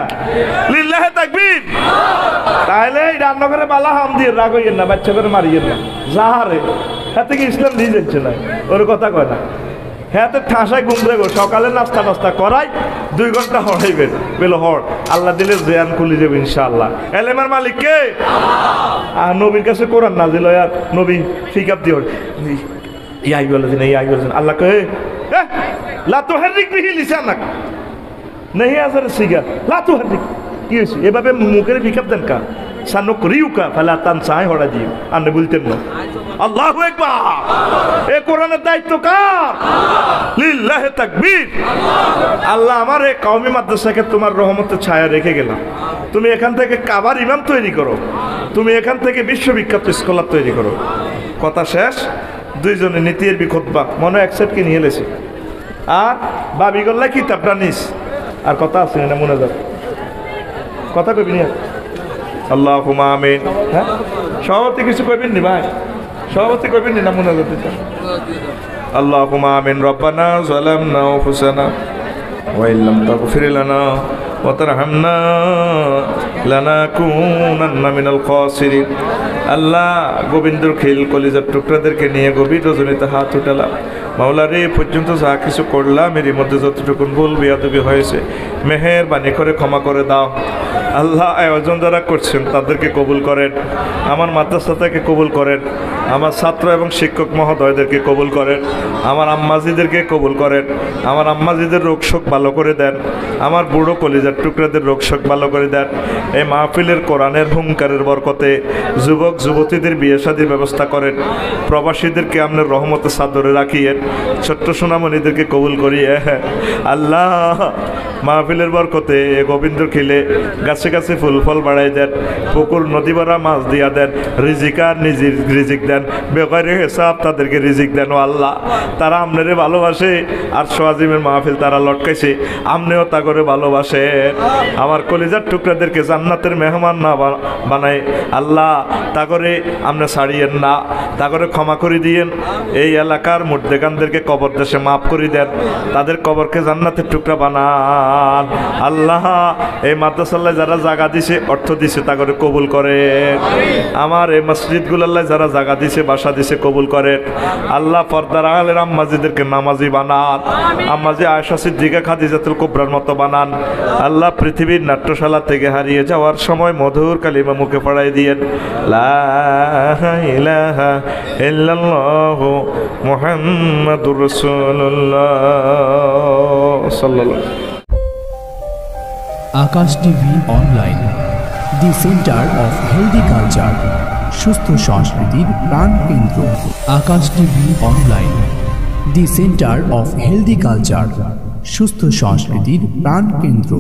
লিল্লাহে তাকবীর। তাহলে রান্না করে বালা হাম দিয়ে রাগ হইয়েন না, বাচ্চা করে মারিয়েন না, যাহারে হ্যাঁ থেকে ইসলাম দিয়ে যাচ্ছে না, ওর কথা কয় না। হ্যাঁ তো ঠাঁসায় ঘুম দেবো, সকালে নাস্তা টাস্তা করাই 2 ঘন্টা হড়াইবেন, বেলো হড় আল্লাহ দিলে জেয়ান খুলে যাবে ইনশাআল্লাহ। এলেমার মালিক কে? আর নবীর কাছে কোরআন নাজিল হয়, আর নবী ফিকাপ দিয়ে ইয়াই বলেছেন, ইয়াই বলেছেন, আল্লাহ কে লা তুহাররিক বিহি লিসানাক নেহি আজার সিগা লা তুহাররিক। কি হয়েছে? এভাবে মুখের ফিকাপ দেন কা সানুকরিউকা ফালা তানসাই হড়া দিও, আপনি বলতেন না। আল্লাহু আকবার। এ কোরআনের দায়িত্ব কার? লিল্লাহি তাকবীর। আল্লাহ আমার এই কওমি মাদ্রাসাকে তোমার রহমতের ছায়া রেখে গেলাম, তুমি এখান থেকে কাবার ইমাম তৈরি করো, তুমি এখান থেকে বিশ্ববিখ্যাত স্কলার তৈরি করো। কথা শেষ। 2 জনে নীতির বিখতবা মনে এক সেটকে নিয়ে এলেছে, আর বাবি গল্লা কিতাবটা নিস, আর কথা আছে না মনে যাবে, কথা কবি নিয়ে আল্লাহুম্মা আমিন। হ্যাঁ সভাপতি কিছু কইবেন নি ভাই? সভাপতি কইবেন নি না মনে যাবে? আল্লাহুম্মা আমিন। রব্বানা যালামনা আনফুসানা ওয়া ইল্লাম তাগফির লানা ওয়া তারহামনা লানাকুনান্না মিনাল খাসিরিন। আল্লাহ গোবিন্দর খিল কলিজার টুকরাদেরকে নিয়ে গভীর রজনীতে হাত উঠালাম, মাওলা রে পর্যন্ত যা কিছু করলাম এর মধ্যে যতটুকুন ভুল বেয়াদবি হয়েছে মেহেরবানি করে ক্ষমা করে দাও। আল্লাহ আয়োজন যারা করছেন তাদেরকে কবুল করেন, আমার মাদ্রাসাটাকে কবুল করেন, আমার ছাত্র এবং শিক্ষক মহোদয়দেরকে কবুল করেন, আমার আম্মাজিদেরকে কবুল করেন, আমার আম্মাজিদের রোগ শোক ভালো করে দেন, আমার বুড়ো কলিজার টুকরাদের রোগ শোক ভালো করে দেন। এই মাহফিলের কোরআনের হুঙ্কারের বরকতে যুবক যুবতীদের বিয়ে শাদীর ব্যবস্থা করেন, প্রবাসীদেরকে আপনার রহমতে সাদরে রাখিয়েন, ছোট্ট সোনামণিদেরকে কবুল করিয়ে আল্লাহ মাহফিলের বরকতে গোবিন্দর খিলে গাছে গাছে ফুল ফল বাড়াই দেন, পুকুর নদী ভরা মাছ দিয়া দেন, রিজিকার নিজের রিজিক দেন, বেকারের হিসাব তাদেরকে রিজিক দেন। ও আল্লাহ তারা আপনারে ভালোবাসে, আর সোয়াজিমের মাহফিল তারা লটকাইছে, আপনিও তা করে ভালোবাসেন। আমার কলিজার টুকরাদেরকে জান্নাতের মেহমান না বানায় আল্লাহ তা করে আপনি ছাড়িয়েন না, তা করে ক্ষমা করে দিয়েন। এই এলাকার মুর্দেগানদেরকে কবর দেশে মাফ করে দেন, তাদের কবরকে জান্নাতের টুকরা বানান। আল্লাহ এই মাদ্রাসাল্লাহ যারা জায়গা দিছে, অর্থ দিছে, তা করে কবুল করেন। আমার এই মসজিদগুলাল্লাহ যারা জায়গা দিছে, বাসা দিছে, কবুল করেন। আল্লাহ পর্দার আলের আম্মাজিদেরকে নামাজি বানান, আম্মাজি আয়েশা সিদ্দিকা খাদিজাতুল কুবরার মতো বানান। আল্লাহ পৃথিবীর নাট্যশালা থেকে হারিয়ে যাওয়ার সময় মধুর কালিমা মুখে পড়াই দিয়েন, লা ইলাহা ইল্লাল্লাহু মুহাম্মাদুর রাসূলুল্লাহ সাল্লাল্লাহু। Akash TV online, the centre of healthy culture, সুস্থ সংস্কৃতির প্রাণ কেন্দ্র। Akash TV online, the centre of healthy culture, সুস্থ সংস্কৃতির প্রাণ কেন্দ্র।